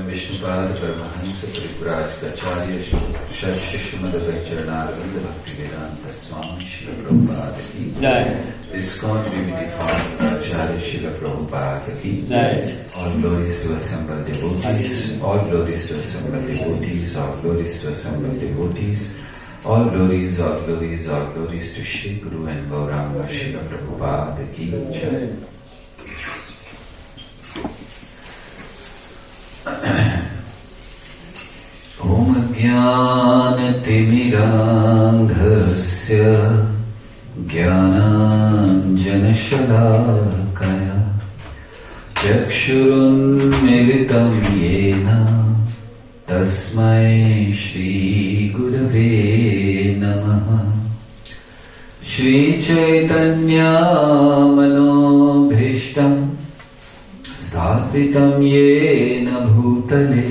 विष्णुपाद परमहंस परिव्राजकाचार्य श्रीमद्वैचरणारविंद भक्ति वेदांत स्वामी श्रील प्रभुपाद की जय। ISKCON Unity Fund Acharya Srila Prabhupada ki jai। All glories to assembled devotees, all glories to assembled devotees, all glories to assembled devotees, all glories, all glories, all glories to Shri Guru and Gauranga Srila Prabhupada ki jai। Om Jnana-timirandhasya Jnananjana-shalakaya Chakshurunmilitam yena Tasmai Shri Gurave Namaha Shri Chaitanya Manobhishtam Sthapitam yena bhutale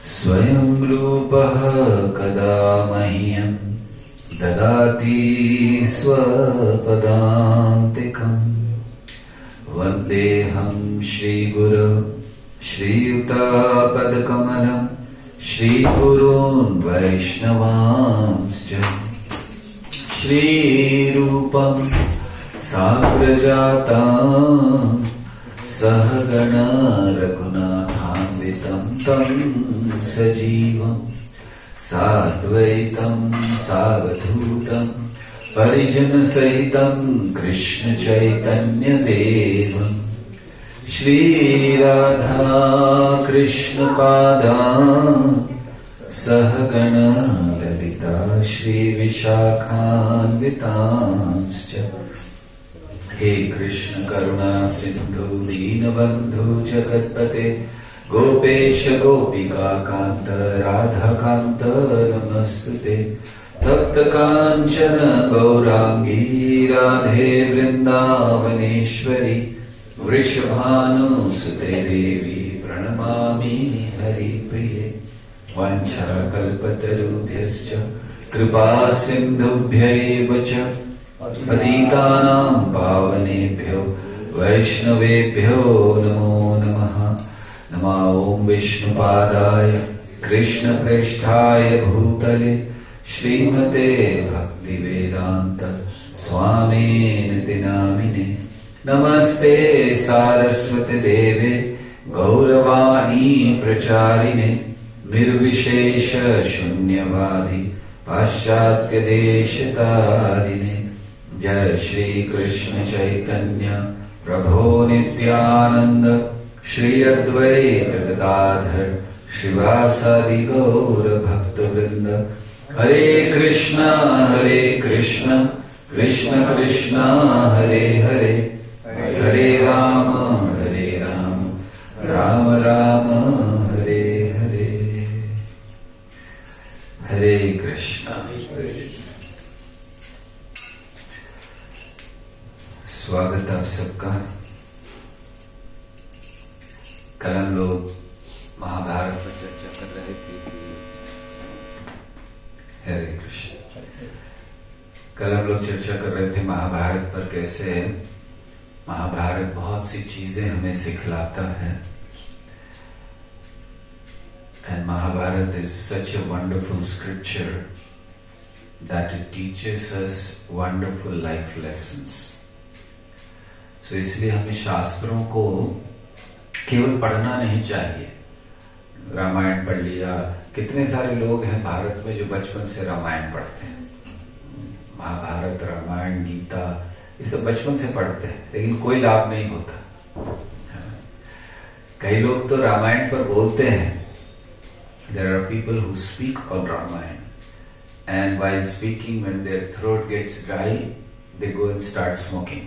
Swayam Rupah kada mahyam dadati swapadantikam Vandeham Shri Guru Shri Yuta-padakamalam Shri Gurun Vaishnavamscha Shri Rupam Sagrajatam Sahagana Raghunathanvitam Tam Sajivam Sadvaitam Savadhutam Parijana Sahitam Krishna Chaitanya Devam Shri Radha Krishna Padam Sahagana Lalita Shri Vishakhanvitamscha He Krishna Karuna Sindhu Deenabandhu Jagatpate Gopesha Gopika Kanta Radha Kanta Namastute Tapta Kanchana Gaurangi Radhe Vrindavaneshwari Vrishabhanu Sute Devi Pranamami Hari Priye Vancha Kalpatarubhyascha Kripa Sindhubhyaeva cha Patitanam Pavanebhyo Vaishnavebhyo Namo Namaha Nama Om Vishnupadaya Krishna Presthaya Bhutale Srimate Bhakti Vedanta Swami Niti Namine Namaste Saraswati Deve Gauravani Pracharine Nirvishesha Shunyavadi Paschatya Deshatarine Jai Shri Krishna Chaitanya Prabhu Nityananda Shri Advaita Gadadhar Shivasadi Gaura Bhakta Vrinda Hare Krishna Krishna Krishna Hare Hare Hare Rama Rama Rama Hare सबका। कल हम लोग महाभारत पर चर्चा कर रहे थे कि हरे कृष्ण, कल हम लोग चर्चा कर रहे थे महाभारत पर, कैसे महाभारत बहुत सी चीजें हमें सिखलाता है। And Mahabharata is such a wonderful scripture that it teaches us wonderful life lessons. So इसलिए हमें शास्त्रों को केवल पढ़ना नहीं चाहिए। रामायण पढ़ लिया, कितने सारे लोग हैं भारत में जो बचपन से रामायण पढ़ते हैं। महाभारत, रामायण, गीता, ये सब बचपन से पढ़ते हैं, लेकिन कोई लाभ नहीं होता। कई लोग तो रामायण पर बोलते हैं। There are people who speak on Ramayana, and while speaking, when their throat gets dry, they go and start smoking.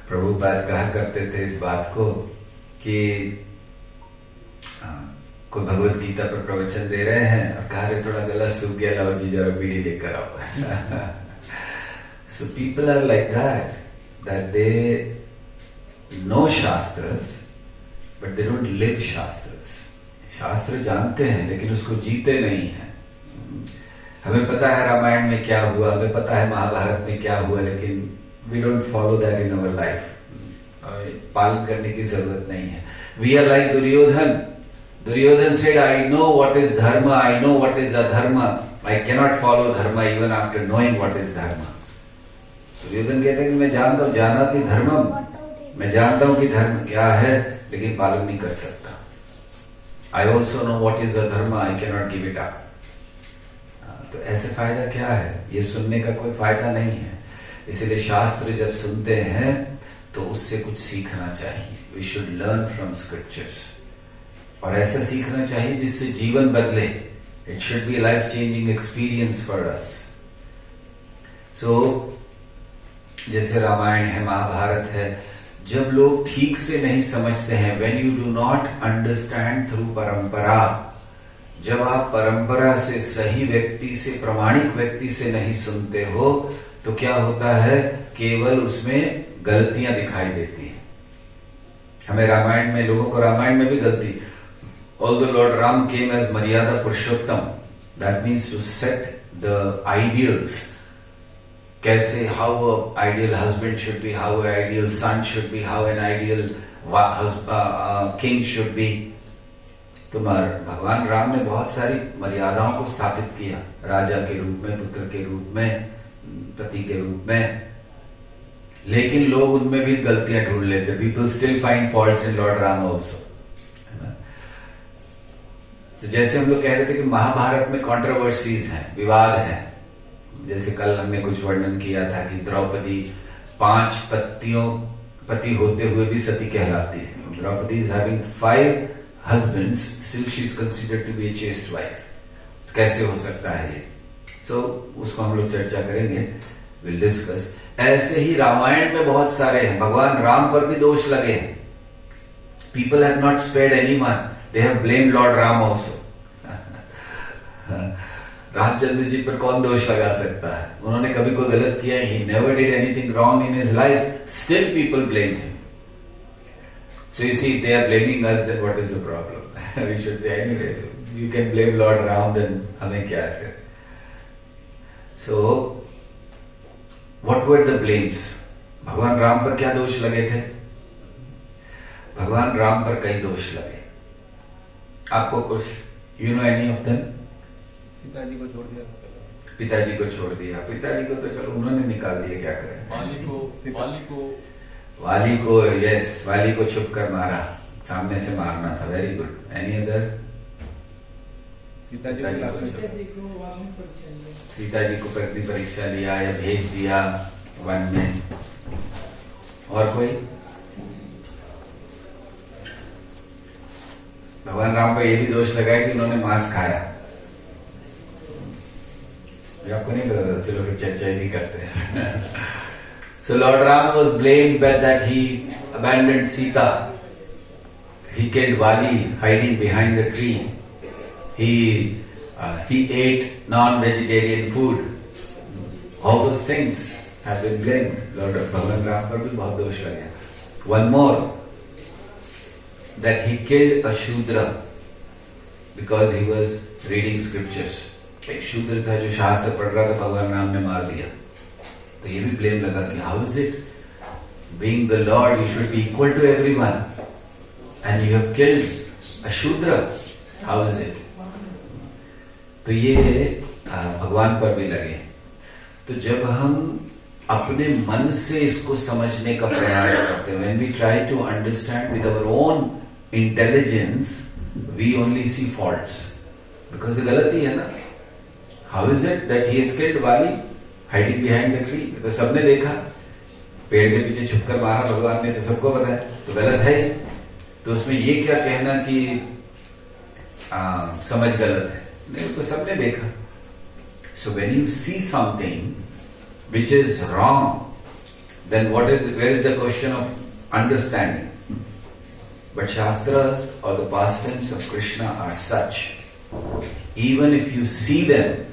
Prabhupada कहा करते थे इस बात को कि कोई भगवत गीता पर प्रवचन दे रहे हैं और कहा रहे थोड़ा गला सूख गया, लाओ जी जरा बीड़ी लेकर आओ। So people are like that they know shastras, but they don't live shastras. शास्त्र जानते हैं लेकिन उसको जीते नहीं हैं। हमें पता है रामायण में क्या हुआ, हमें पता है महाभारत में क्या हुआ, लेकिन we don't follow that in our life. पालन करने की जरूरत नहीं है। We are like Duryodhan. Duryodhan said, I know what is dharma, I know what is adharma. I cannot follow dharma even after knowing what is dharma. Duryodhan कहते हैं कि मैं जानता हूँ, जानाति धर्मम, मैं जानता हूँ कि धर्म क्या है, लेकिन पालन नहीं कर सकता। I also know what is adharma, I cannot give it up. तो ऐसे फायदा क्या है? ये सुनने का कोई फायदा नहीं है। इसीलिए शास्त्र जब सुनते हैं तो उससे कुछ सीखना चाहिए। We should learn from scriptures. और ऐसा सीखना चाहिए जिससे जीवन बदले। It should be a life-changing experience for us. So, जैसे रामायण है, महाभारत है, जब लोग ठीक से नहीं समझते हैं, when you do not understand through परंपरा, जब आप परंपरा से, सही व्यक्ति से, प्रामाणिक व्यक्ति से नहीं सुनते हो, तो क्या होता है? केवल उसमें गलतियां दिखाई देती हैं। हमें रामायण में, लोगों को रामायण में भी गलती। Although Lord Ram came as Maryada Purushottam, that means to set the ideals. कैसे, how an ideal husband should be, how an ideal son should be, how an ideal king should be. तो भगवान राम ने बहुत सारी मर्यादाओं को स्थापित किया, राजा के रूप में, पुत्र के रूप में, पति के रूप में, लेकिन लोग उनमें भी गलतियां ढूंढ लेते। People still find faults in Lord Ram also. तो जैसे हम लोग कह रहे थे कि महाभारत में कंट्रोवर्सीज हैं, विवाद हैं। जैसे कल हमने कुछ वर्णन किया था कि द्रौपदी 5 पति होते हुए भी सती कहलाती है। Draupadi is having 5 husbands, still she is considered to be a chaste wife. कैसे हो सकता है ये? उसको हम लोग चर्चा करेंगे, we'll discuss. ऐसे ही रामायण में बहुत सारे हैं, भगवान राम पर भी दोष लगे हैं। People have not spared anyone. They have blamed Lord Ram also. Ramchandra ji पर कौन दोष लगा सकता है? उन्होंने कभी कोई गलत किया? He never did anything wrong in his life. Still people blame him. So you see, if they are blaming us, then what is the problem? We should say, anyway, you can blame Lord Ram, then हमें क्या है? So, what were the blames? भगवान राम पर क्या दोष लगे थे? भगवान राम पर कई दोष लगे। आपको कुछ, you know any of them? पिताजी को छोड़ दिया। पिताजी को छोड़ दिया। पिताजी को तो चलो उन्होंने निकाल दिया, क्या करें। वाली को यस, वाली को छुप कर मारा, सामने से मारना था। Very good. Any other? Sita ji को प्रति परीक्षा लिया या भेज दिया वन में। और कोई? भगवान राम पर यह भी दोष लगाया कि उन्होंने मांस खाया। आपको नहीं पता था, चलो फिर चर्चा ही करते हैं। So Lord Ram was blamed that he abandoned Sita. He killed Vali hiding behind the tree. He ate non-vegetarian food. All those things have been blamed. Lord Bhagavan Ram पर भी बहुत दोष लगे. One more, that he killed a Shudra because he was reading scriptures. एक शूद्र था जो शास्त्र पढ़ रहा था, भगवान राम ने मार दिया. तो ये भी ब्लेम लगा कि how is it, being the Lord, you should be equal to everyone, and you have killed a Shudra. How is it? तो ये भगवान पर भी लगे. तो जब हम अपने मन से इसको समझने का प्रयास करते हैं, when we try to understand with our own intelligence, we only see faults. Because ये गलती है ना. How is it that he has killed Vali hiding behind the tree? तो सबने देखा, पेड़ के पीछे छुपकर मारा भगवान ने, तो सबको पता है, तो गलत है. तो उसमें ये क्या कहना कि समझ गलत है? नहीं, तो सबने देखा. So when you see something which is wrong, then where is the question of understanding? But Shastras or the pastimes of Krishna are such, even if you see them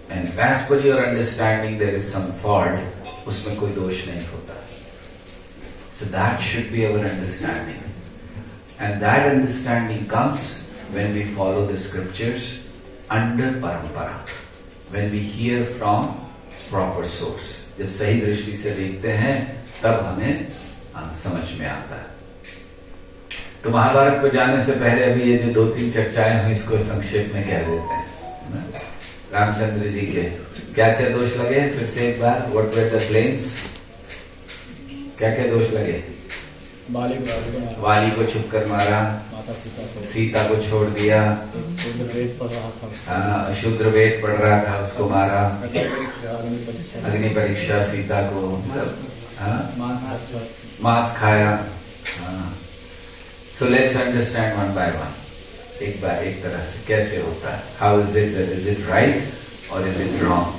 and as per your understanding there is some fault, उसमें कोई दोष नहीं होता. So that should be our understanding. And that understanding comes when we follow the scriptures under parampara, when we hear from proper source. जब सही दृष्टि से देखते हैं तब हमें समझ में आता है. तो महाभारत को जाने से पहले अभी ये जो 2-3 चर्चाएं हुई, इसको संक्षेप में कह देते हैं. रामचंद्र जी के क्या क्या दोष लगे, फिर से एक बार, व्हाट वर द ब्लेम्स, क्या क्या दोष लगे? वाली को छुप कर मारा, सीता को छोड़ दिया, शूद्र वेद पढ़ रहा था उसको मारा, अग्नि परीक्षा सीता को, मांस खाया. So let's understand one by one. एक बार एक तरह से कैसे होता है. How is it right or is it wrong?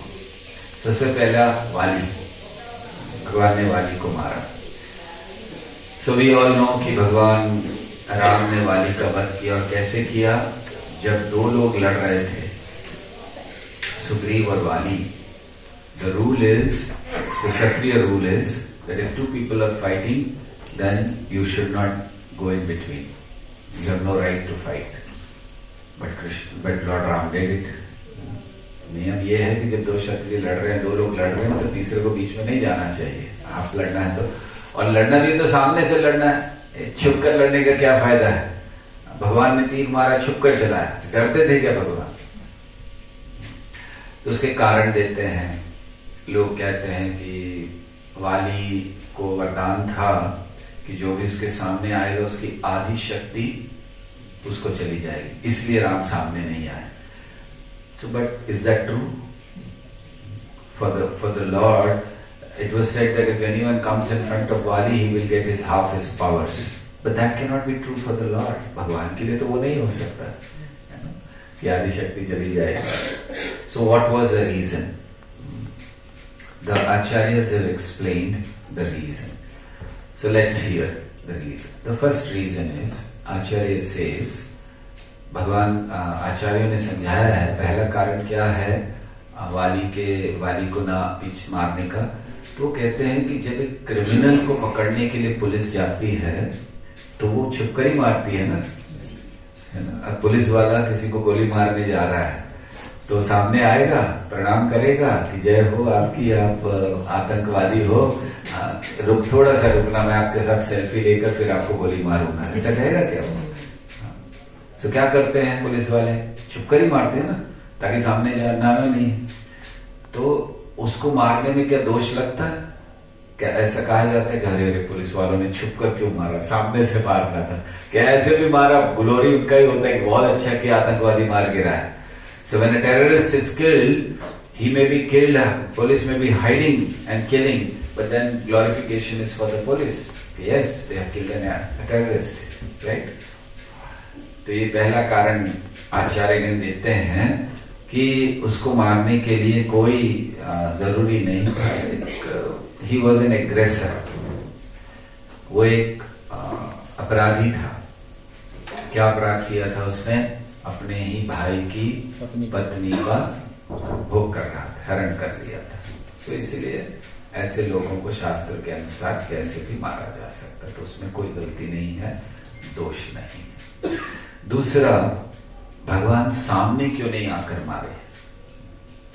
सबसे पहला वाली, भगवान ने वाली को मारा. So we all know कि भगवान राम ने वाली का वध किया. और कैसे किया? जब 2 लोग लड़ रहे थे, सुग्रीव और वाली. The rule is, the Kshatriya rule is that if 2 people are fighting, then you should not go in between. You have no right to fight. But Lord Ram did it. नियम ये है कि जब 2 क्षत्रिय लड़ रहे हैं, 2 लोग लड़ रहे हैं, तो तीसरे को बीच में नहीं जाना चाहिए. आप लड़ना है तो, और लड़ना भी तो सामने से लड़ना है. छुप कर लड़ने का क्या फायदा है? भगवान ने 3 मारा, छुप कर चला है, करते थे क्या भगवान? तो उसके कारण देते हैं. लोग कहते हैं कि वाली को वरदान था कि जो भी उसके सामने आएगा उसकी आधी शक्ति उसको चली जाएगी, इसलिए राम सामने नहीं आए. So, but is that true? For the Lord, it was said that if anyone comes in front of Vali, he will get half his powers. But that cannot be true for the Lord. भगवान के लिए तो वो नहीं हो सकता कि आधी शक्ति चली जाएगी. So what was the reason? The Acharyas have explained the reason. So let's hear the reason. The first reason is, Acharya says, भगवान आचार्यों ने समझाया है, पहला कारण क्या है वाली को ना पीछे मारने का. तो वो कहते हैं कि जब एक क्रिमिनल को पकड़ने के लिए पुलिस जाती है तो वो छुपकर ही मारती है ना. अब पुलिस वाला किसी को गोली मारने जा रहा है तो सामने आएगा, प्रणाम करेगा कि जय हो आपकी, आप आतंकवादी हो, थोड़ा सा रुकना, मैं आपके साथ सेल्फी लेकर फिर आपको गोली मारूंगा, ऐसा कहेगा क्या? तो क्या करते हैं पुलिस वाले? छुपकर ही मारते हैं ना, ताकि सामने जाना नहीं. तो उसको मारने में क्या दोष लगता है? क्या ऐसा कहा जाता है कि अरे पुलिस वालों ने छुपकर क्यों मारा, सामने से मारना था? क्या ऐसे भी मारा, ग्लोरी उनका ही होता है कि बहुत अच्छा कि आतंकवादी मार गिरा है. So when a terrorist is killed, he may be killed, police may be hiding and killing, but then glorification is for the police. Yes, they have killed a terrorist, right? तो ये पहला कारण आचार्यगण देते हैं कि उसको मारने के लिए कोई जरूरी नहीं. He was an aggressor. वो एक अपराधी था. क्या अपराध किया था उसने? अपने ही भाई की पत्नी का भोग कर रहा था, हरण कर लिया था. सो इसलिए ऐसे लोगों को शास्त्र के अनुसार कैसे भी मारा जा सकता है, तो उसमें कोई गलती नहीं है, दोष नहीं है। दूसरा, भगवान सामने क्यों नहीं आकर मारे?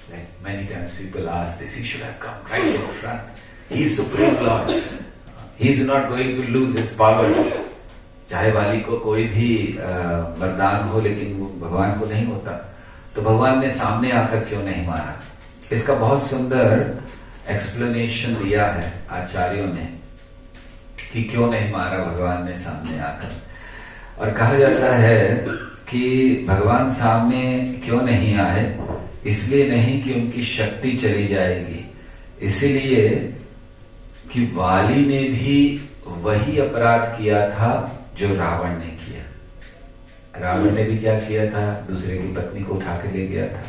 Like many times people ask this, he should have come right in front. He is Supreme Lord. He is not going to lose his powers. चाहे वाली को कोई भी वरदान हो, लेकिन वो भगवान को नहीं होता, तो भगवान ने सामने आकर क्यों नहीं मारा? इसका बहुत सुंदर एक्सप्लेनेशन दिया है आचार्यों ने कि क्यों नहीं मारा भगवान ने सामने आकर। और कहा जाता है कि भगवान सामने क्यों नहीं आए, इसलिए नहीं कि उनकी शक्ति चली जाएगी, इसीलिए कि वाली ने भी वही अपराध किया था जो रावण ने किया। रावण ने भी क्या किया था? दूसरे की पत्नी को उठा के ले गया था।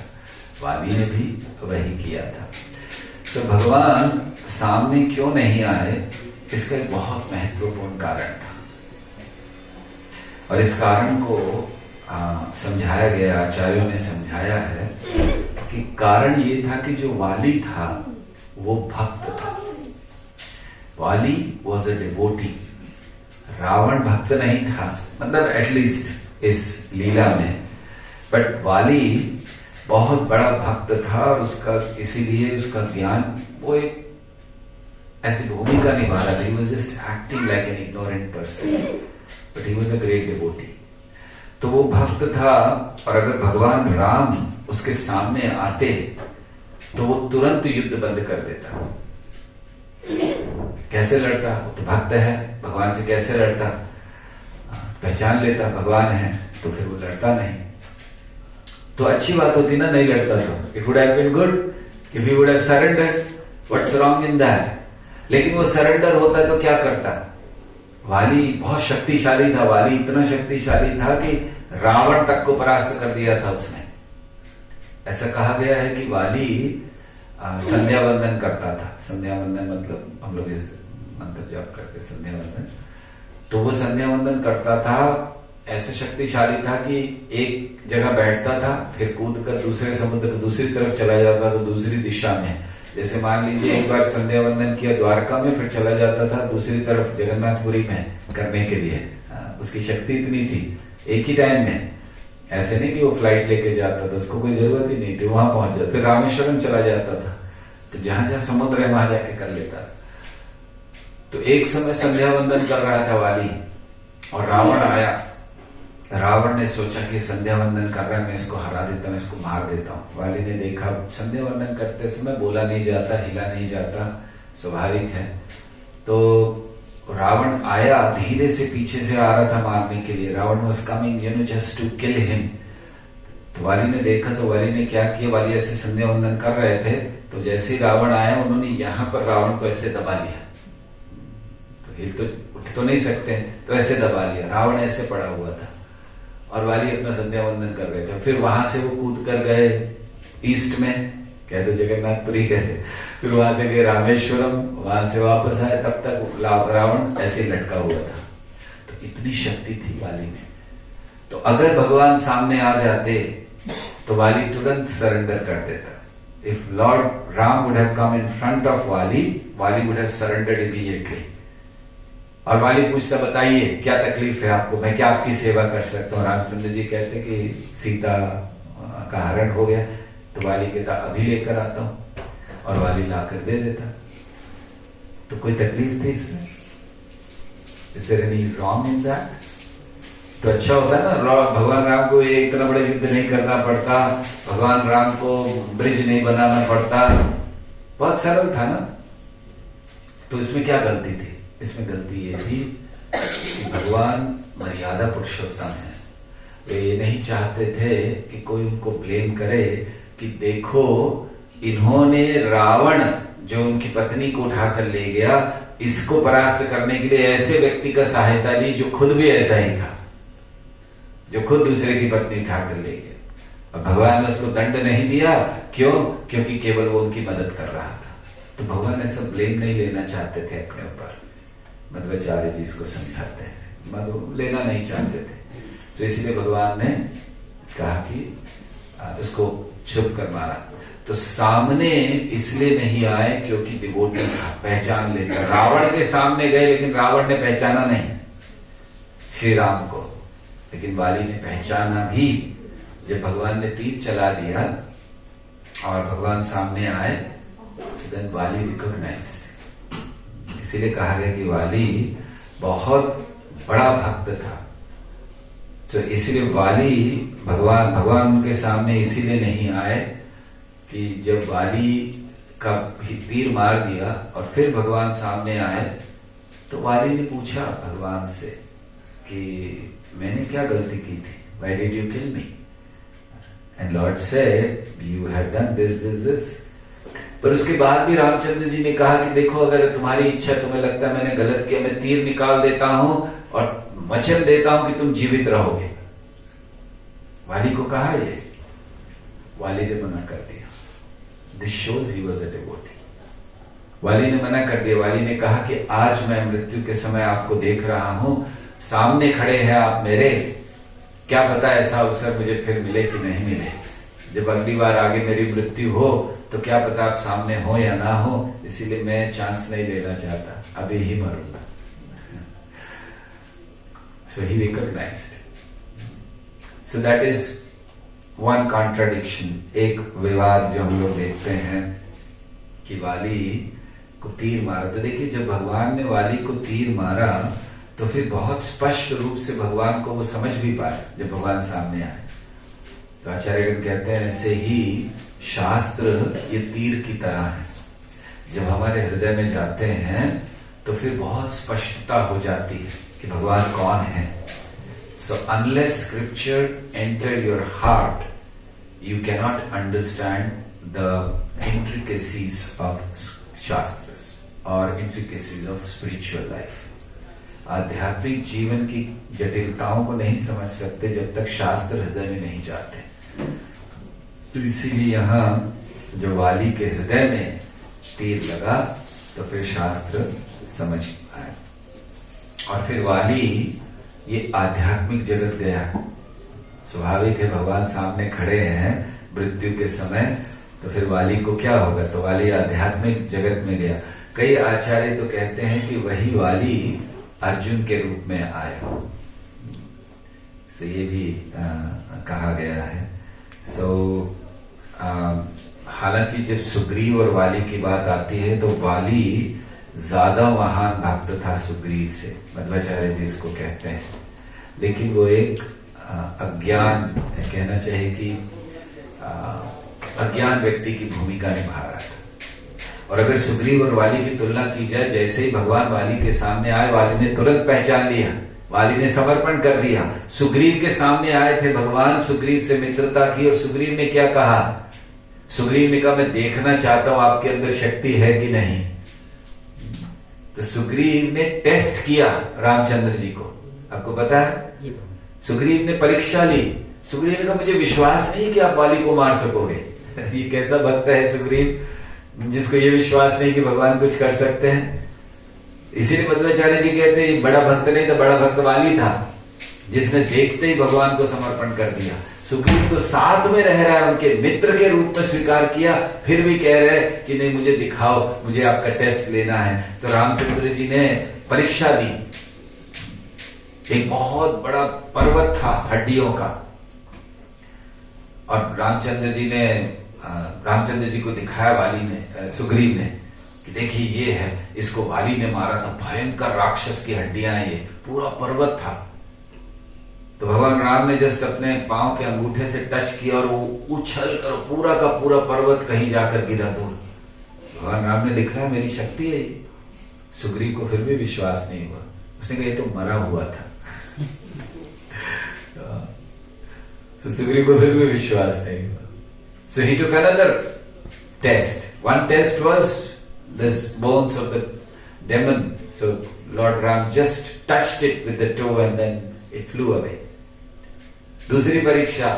वाली ने भी वही किया था। तो भगवान सामने क्यों नहीं आए, इसका एक बहुत महत्वपूर्ण कारण था, और इस कारण को समझाया गया, आचार्यों ने समझाया है कि कारण ये था कि जो वाली था वो भक्त था। वाली वॉज अ डिवोटी, रावण भक्त नहीं था, मतलब एटलीस्ट इस लीला में। बट वाली बहुत बड़ा भक्त था, और उसका इसीलिए उसका ज्ञान, वो एक ऐसी भूमिका निभा रहा था। He was just acting like an ignorant person, but he was a great devotee. तो वो भक्त था, और अगर भगवान राम उसके सामने आते तो वो तुरंत युद्ध बंद कर देता। कैसे लड़ता? वो तो भक्त है, भगवान से कैसे लड़ता? पहचान लेता भगवान है, तो फिर वो लड़ता नहीं। तो अच्छी बात होती ना, नहीं लड़ता तो it would have been good if he would have surrendered. What's wrong in that? लेकिन वो सरेंडर होता तो क्या करता? वाली बहुत शक्तिशाली था, वाली इतना शक्तिशाली था कि रावण तक को परास्त कर दिया था उसने। ऐसा कहा गया है कि वाली संध्या वंदन करता था। संध्या वंदन मतलब हम लोग जैसे मंत्र जाप करके संध्या वंदन, तो वो संध्या वंदन करता था, ऐसे शक्तिशाली था कि एक जगह बैठता था, फिर कूद कर दूसरे समुद्र दूसरी तरफ चला जाता था, दूसरी दिशा में। जैसे मान लीजिए एक बार संध्या वंदन किया द्वारका में, फिर चला जाता था दूसरी तरफ जगन्नाथपुरी में करने के लिए। उसकी शक्ति इतनी थी, एक ही टाइम में। ऐसे नहीं कि वो फ्लाइट लेके जाता था, उसको कोई जरूरत ही नहीं थी, वहां पहुंच जाता। फिर रामेश्वरम चला जाता था, तो जहां जहां समुद्र है वहां जाके कर लेता। तो एक समय संध्या वंदन कर रहा था वाली, और रावण आया। रावण ने सोचा कि संध्या वंदन कर रहा है, मैं इसको हरा देता हूँ, इसको मार देता हूँ। वाली ने देखा संध्या वंदन करते समय बोला नहीं जाता, हिला नहीं जाता, स्वाभाविक है। तो रावण आया, धीरे से पीछे से आ रहा था मारने के लिए। Ravan was coming just to kill him. तो वाली ने देखा, तो वाली ने क्या किया, वाली ऐसे संध्या वंदन कर रहे थे, तो जैसे ही रावण आया, उन्होंने यहां पर रावण को ऐसे दबा लिया। तो हिल तो उठ तो नहीं सकते, तो ऐसे दबा लिया। रावण ऐसे पड़ा हुआ था, और वाली अपना संध्या वंदन कर रहे थे। फिर वहां से वो कूद कर गए ईस्ट में, कह दो जगन्नाथपुरी कहते। फिर वहां से गए रामेश्वरम, वहां से वापस आए, तब तक रावण ऐसे लटका हुआ था। तो इतनी शक्ति थी वाली में। तो अगर भगवान सामने आ जाते तो वाली तुरंत सरेंडर कर देता। If Lord Ram would have come in front of वाली, वाली वुड हैव सरेंडर्ड इमीडिएटली। और वाली पूछता, बताइए क्या तकलीफ है आपको, मैं क्या आपकी सेवा कर सकता हूँ? रामचंद्र जी कहते कि सीता का हरण हो गया। तो वाली कहता, अभी लेकर आता हूं, और वाली लाकर दे देता। तो कोई तकलीफ थी इसमें? Is there any wrong in that? तो अच्छा होता है ना, भगवान राम को ये इतना बड़ा युद्ध नहीं करना पड़ता, भगवान राम को ब्रिज नहीं बनाना पड़ता, बहुत सरल था ना। तो इसमें क्या गलती थी? इसमें गलती ये थी कि भगवान मर्यादा पुरुषोत्तम है। वे ये नहीं चाहते थे कि कोई उनको ब्लेम करे कि देखो इन्होंने रावण जो उनकी पत्नी को उठाकर ले गया, इसको परास्त करने के लिए ऐसे व्यक्ति का सहायता ली जो खुद भी ऐसा ही था, जो खुद दूसरे की पत्नी उठाकर ले गया। और भगवान ने उसको दंड नहीं दिया, क्यों? क्योंकि केवल वो उनकी मदद कर रहा था। तो भगवान ऐसा ब्लेम नहीं लेना चाहते थे अपने ऊपर। मध्वाचार्य जी इसको समझाते हैं, लेना नहीं चाहते थे। तो इसलिए भगवान ने कहा कि उसको छुप कर मारा। तो सामने इसलिए नहीं आए क्योंकि डिवोटी था, पहचान लेता। रावण के सामने गए लेकिन रावण ने पहचाना नहीं श्री राम को, लेकिन वाली ने पहचाना भी। जब भगवान ने तीर चला दिया और भगवान सामने आए, देन वाली रिकॉग्नाइज्ड। इसीलिए कहा गया कि वाली बहुत बड़ा भक्त था। तो इसलिए वाली भगवान उनके सामने इसीलिए नहीं आए कि जब वाली का तीर मार दिया और फिर भगवान सामने आए तो वाली ने पूछा भगवान से कि मैंने क्या गलती की थी, Why did you kill me? And Lord said, you have done this. पर उसके बाद भी रामचंद्र जी ने कहा कि देखो, अगर तुम्हारी इच्छा, तुम्हें लगता है मैंने गलत किया, मैं तीर निकाल देता हूं और वचन देता हूं कि तुम जीवित रहोगे। वाली को कहा ये, वाली ने मना कर दिया। This shows he was a devotee. वाली ने मना कर दिया। वाली ने कहा कि आज मैं मृत्यु के समय आपको देख रहा हूं, सामने खड़े हैं आप मेरे, क्या पता ऐसा अवसर मुझे फिर मिले कि नहीं मिले। जब अगली बार आगे मेरी मृत्यु हो तो क्या पता आप सामने हो या ना हो, इसीलिए मैं चांस नहीं लेना चाहता, अभी ही मरूंगा। So he recognized. So that is one contradiction, एक विवाद जो हम लोग देखते हैं कि वाली को तीर मारा। तो देखिए, जब भगवान ने वाली को तीर मारा तो फिर बहुत स्पष्ट रूप से भगवान को वो समझ भी पाए जब भगवान सामने आए। तो आचार्यगण कहते हैं ऐसे ही शास्त्र ये तीर की तरह है, जब हमारे हृदय में जाते हैं तो फिर बहुत स्पष्टता हो जाती है कि भगवान कौन है। So unless scripture enter your heart, you cannot understand the intricacies of shastras or intricacies of spiritual life. आध्यात्मिक जीवन की जटिलताओं को नहीं समझ सकते जब तक शास्त्र हृदय में नहीं जाते। तो इसीलिए यहाँ जो वाली के हृदय में तीर लगा तो फिर शास्त्र समझ आए। और फिर वाली ये आध्यात्मिक जगत गया। स्वाभाविक है, भगवान सामने खड़े हैं मृत्यु के समय, तो फिर वाली को क्या होगा, तो वाली आध्यात्मिक जगत में गया। कई आचार्य तो कहते हैं कि वही वाली अर्जुन के रूप में आया। सो ये भी कहा गया है। सो हालांकि जब सुग्रीव और वाली की बात आती है तो वाली ज्यादा महान भक्त था सुग्रीव से, मध्वाचार्य जी इसको कहते हैं। लेकिन वो एक अज्ञान, कहना चाहिए कि अज्ञान व्यक्ति की भूमिका निभा रहा था। और अगर सुग्रीव और वाली की तुलना की जाए, जैसे ही भगवान वाली के सामने आए, वाली ने तुरंत पहचान लिया, वाली ने समर्पण कर दिया। सुग्रीव के सामने आए थे भगवान, सुग्रीव से मित्रता की, और सुग्रीव ने क्या कहा, सुग्रीव ने कहा मैं देखना चाहता हूं आपके अंदर शक्ति है कि नहीं। तो सुग्रीव ने टेस्ट किया रामचंद्र जी को, आपको पता है, सुग्रीव ने परीक्षा ली। सुग्रीव ने कहा मुझे विश्वास नहीं कि आप वाली को मार सकोगे। ये कैसा भक्त है सुग्रीव, जिसको ये विश्वास नहीं कि भगवान कुछ कर सकते हैं। इसीलिए मध्वाचार्य जी कहते हैं बड़ा भक्त नहीं था, बड़ा भक्त वाली था, जिसने देखते ही भगवान को समर्पण कर दिया। सुग्रीव तो साथ में रह रहा है, उनके मित्र के रूप में स्वीकार किया, फिर भी कह रहे कि नहीं मुझे दिखाओ, मुझे आपका टेस्ट लेना है। तो रामचंद्र जी ने परीक्षा दी। एक बहुत बड़ा पर्वत था हड्डियों का, और रामचंद्र जी को दिखाया वाली ने, सुग्रीव ने, कि देखिए ये है, इसको वाली ने मारा था, भयंकर राक्षस की हड्डियां, ये पूरा पर्वत था। तो भगवान राम ने जस्ट अपने पांव के अंगूठे से टच किया और वो उछल कर पूरा का पूरा पर्वत कहीं जाकर गिरा दूर। भगवान राम ने दिखाया मेरी शक्ति है ये। सुग्रीव को फिर भी विश्वास नहीं हुआ, उसने कहा ये तो मरा हुआ था। तो सुग्रीव को फिर भी विश्वास नहीं हुआ। So he took another test. One test was this bones of the demon. So Lord Ram just touched it with the toe and then it flew away. दूसरी परीक्षा,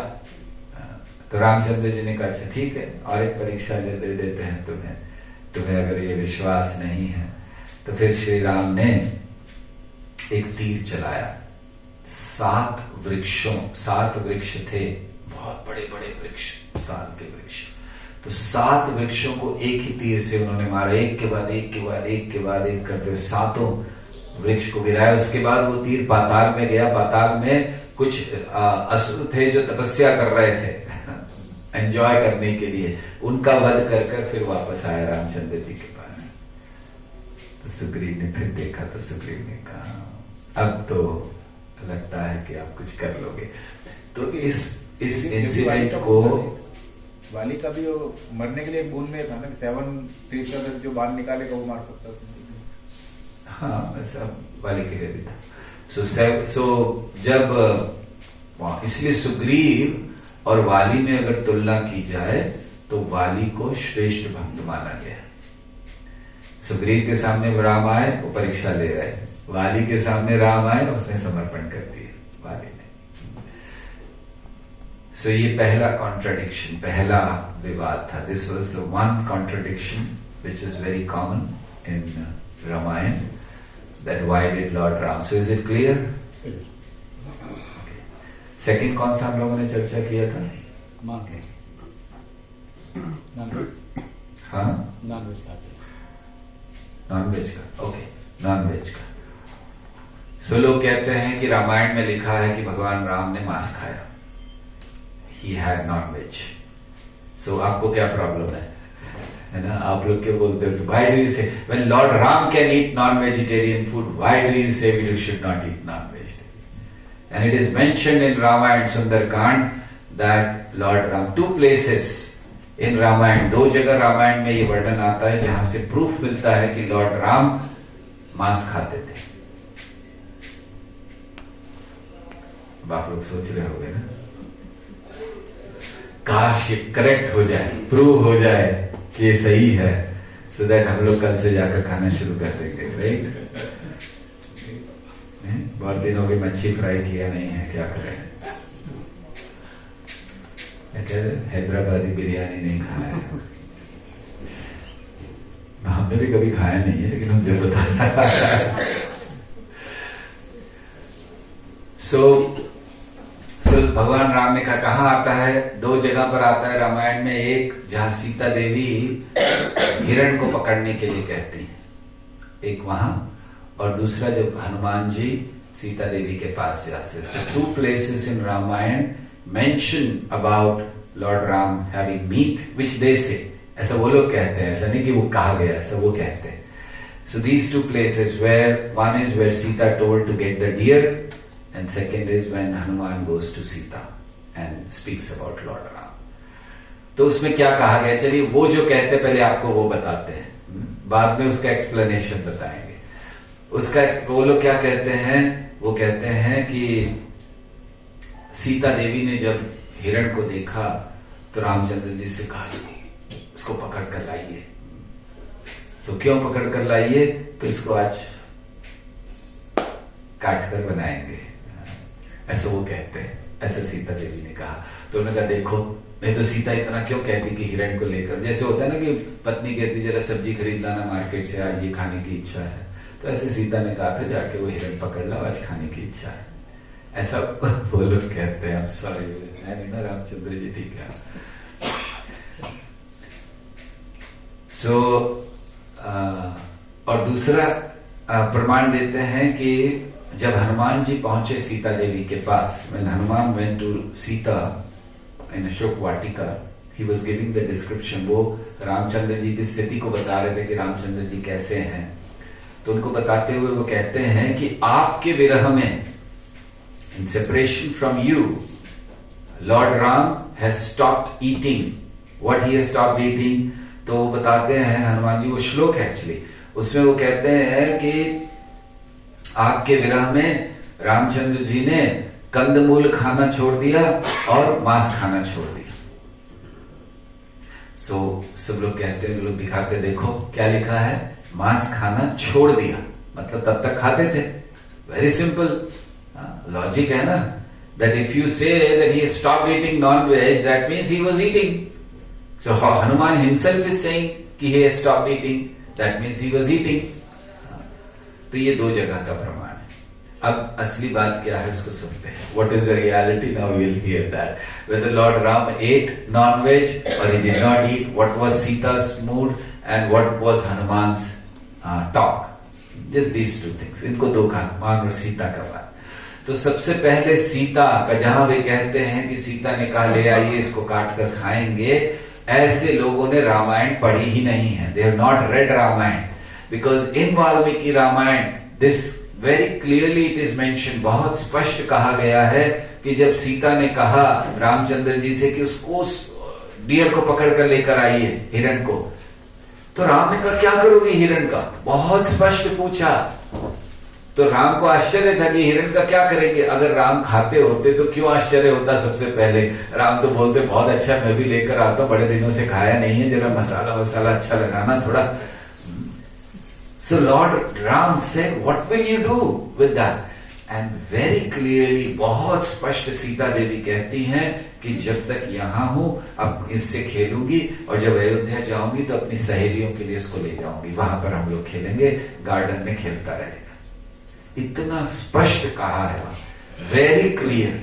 तो रामचंद्र जी ने कहा अच्छा ठीक है, और एक परीक्षा दे देते हैं तुम्हें अगर ये विश्वास नहीं है। तो फिर श्री राम ने एक तीर चलाया। 7 वृक्ष थे, बहुत बड़े बड़े वृक्ष, साल के वृक्ष। तो 7 वृक्षों को एक ही तीर से उन्होंने मारा, एक के बाद एक के बाद एक के बाद एक करते हुए 7 वृक्ष को गिराया। उसके बाद वो तीर पाताल में गया। पाताल में कुछ असुर थे जो तपस्या कर रहे थे एंजॉय करने के लिए, उनका वध कर कर फिर वापस आया रामचंद्र जी के पास। तो सुग्रीव ने फिर देखा तो सुग्रीव ने कहा अब तो लगता है कि आप कुछ कर लोगे। तो इस इंसिडेंट को वाली का भी वो मरने के लिए एक बूंद में था ना कि 7 ट्रीज का जो बाल निकालेगा वो मार सकता था। हाँ, वैसा वाली के लिए भी था। सो जब इसलिए सुग्रीव और वाली में अगर तुलना की जाए तो वाली को श्रेष्ठ भक्त माना गया। सुग्रीव के सामने राम आए, वो परीक्षा ले रहे, वाली के सामने राम आए, उसने समर्पण कर दिया वाली ने। सो ये पहला कॉन्ट्रडिक्शन, पहला विवाद था। This was the one contradiction which is very common in Ramayana, that why did Lord Ram? So is it clear? Second कौन सा हम लोगों ने चर्चा किया था? हाँ, नॉनवेज का। ओके, नॉनवेज का। सो लोग कहते हैं कि रामायण में लिखा है कि भगवान राम ने मांस खाया, he had non-veg। सो आपको क्या प्रॉब्लम है ना? आप लोग क्यों बोलते हो कि why do you say when Lord Ram can eat non-vegetarian food, why do you say we should not eat non-vegetarian? And it is mentioned in Ramayana Sundarkand that Lord Ram, 2 places in Ramayana, 2 जगह रामायण में ये वर्णन आता है जहां से proof मिलता है कि लॉर्ड राम मांस खाते थे। अब आप लोग सोच रहे होंगे ना, काश ये करेक्ट हो जाए, प्रूव हो जाए ये सही है, सो दैट हम लोग कल से जाकर खाना शुरू कर देंगे, राइट? बहुत दिन हो गए मच्छी फ्राई किया नहीं है, क्या करें? हैदराबादी बिरयानी नहीं खाया है, हमने भी कभी खाया नहीं है, लेकिन मुझे बताया। सो भगवान राम ने कहा आता है, 2 जगह पर आता है रामायण में। एक जहां सीता देवी हिरण को पकड़ने के लिए कहती है, एक वहां, और दूसरा जब हनुमान जी सीता देवी के पास जाते। 2 places in Ramayan mention about Lord Ram having meat, which they say, ऐसा वो लोग कहते हैं, ऐसा नहीं कि वो कहा गया, ऐसा वो कहते हैं। So these 2 places, where one is where Sita told to get the deer, and second is when Hanuman goes to Sita and speaks about Lord Ram. तो उसमें क्या कहा गया, चलिए वो जो कहते पहले आपको वो बताते हैं, बाद में उसका एक्सप्लेनेशन बताएंगे। उसका वो लोग क्या कहते हैं, वो कहते हैं कि सीता देवी ने जब हिरण को देखा तो रामचंद्र जी से कहा इसको पकड़ कर लाइए। सो क्यों पकड़ कर लाइए, तो इसको आज काट कर बनाएंगे, ऐसा वो कहते हैं, ऐसा सीता देवी ने कहा। तो उन्होंने कहा देखो, नहीं तो सीता इतना क्यों कहती कि हिरण को लेकर, जैसे होता है ना कि पत्नी कहती जरा सब्जी खरीद लाना मार्केट से, आज ये खाने की इच्छा है, तो ऐसे सीता ने कहा था जाके वो हिरण पकड़ ला, आज खाने की इच्छा है, ऐसा वो लोग कहते हैं। सॉरी ना रामचंद्र जी, ठीक है। सो और दूसरा प्रमाण देते हैं कि जब हनुमान जी पहुंचे सीता देवी के पास, when Hanuman went to Sita in Ashok Vatika, he was giving the description, वो रामचंद्र जी की स्थिति को बता रहे थे कि रामचंद्र जी कैसे हैं। तो उनको बताते हुए वो कहते हैं कि आपके विरह में, in separation from you, Lord Ram has stopped eating. What he has stopped eating? तो वो बताते हैं हनुमान जी, वो श्लोक है एक्चुअली, उसमें वो कहते हैं कि आपके विरह में रामचंद्र जी ने कंदमूल खाना छोड़ दिया और मांस खाना छोड़ दिया। सो सब लोग कहते हैं, लोग दिखाते, देखो क्या लिखा है, मांस खाना छोड़ दिया, मतलब तब तक खाते थे। वेरी सिंपल लॉजिक है ना, that if you say that he has stopped eating non-veg, that means he was eating. So Hanuman himself is saying कि he has stopped eating, that means he was eating. तो ये 2 जगह का प्रमाण है। अब असली बात क्या है उसको सुनते हैं. What is the reality? Now we will hear that. Whether Lord Ram ate non-veg or he did not eat, what was Sita's mood and what was Hanuman's talk. Just these two things. इनको दो का, हनुमान और सीता का बात. तो सबसे पहले सीता का, जहां वे कहते हैं कि सीता ने कहा ले आइए इसको काट कर खाएंगे, ऐसे लोगों ने रामायण पढ़ी ही नहीं है. They have not read Ramayan, because in Valmiki Ramayan this very clearly it is mentioned, बहुत स्पष्ट कहा गया है कि जब सीता ने कहा रामचंद्र जी से कि उसको डियर को पकड़ कर लेकर आइए, हिरण को, तो राम ने कहा क्या करोगे हिरण का, बहुत स्पष्ट पूछा. तो राम को आश्चर्य था कि हिरण का क्या करेंगे. अगर राम खाते होते तो क्यों आश्चर्य होता. सबसे पहले राम तो बोलते बहुत अच्छा, मैं भी लेकर आता हूं, बड़े दिनों से खाया नहीं है, जरा मसाला वसाला अच्छा लगाना थोड़ा. So Lord Ram said, what will you do with that? And very clearly, बहुत स्पष्ट सीता देवी कहती हैं कि जब तक यहाँ हूं अब इससे खेलूंगी, और जब अयोध्या जाऊंगी तो अपनी सहेलियों के लिए इसको ले जाऊंगी, वहां पर हम लोग खेलेंगे, गार्डन में खेलता रहेगा. इतना स्पष्ट कहा है, वेरी क्लियर.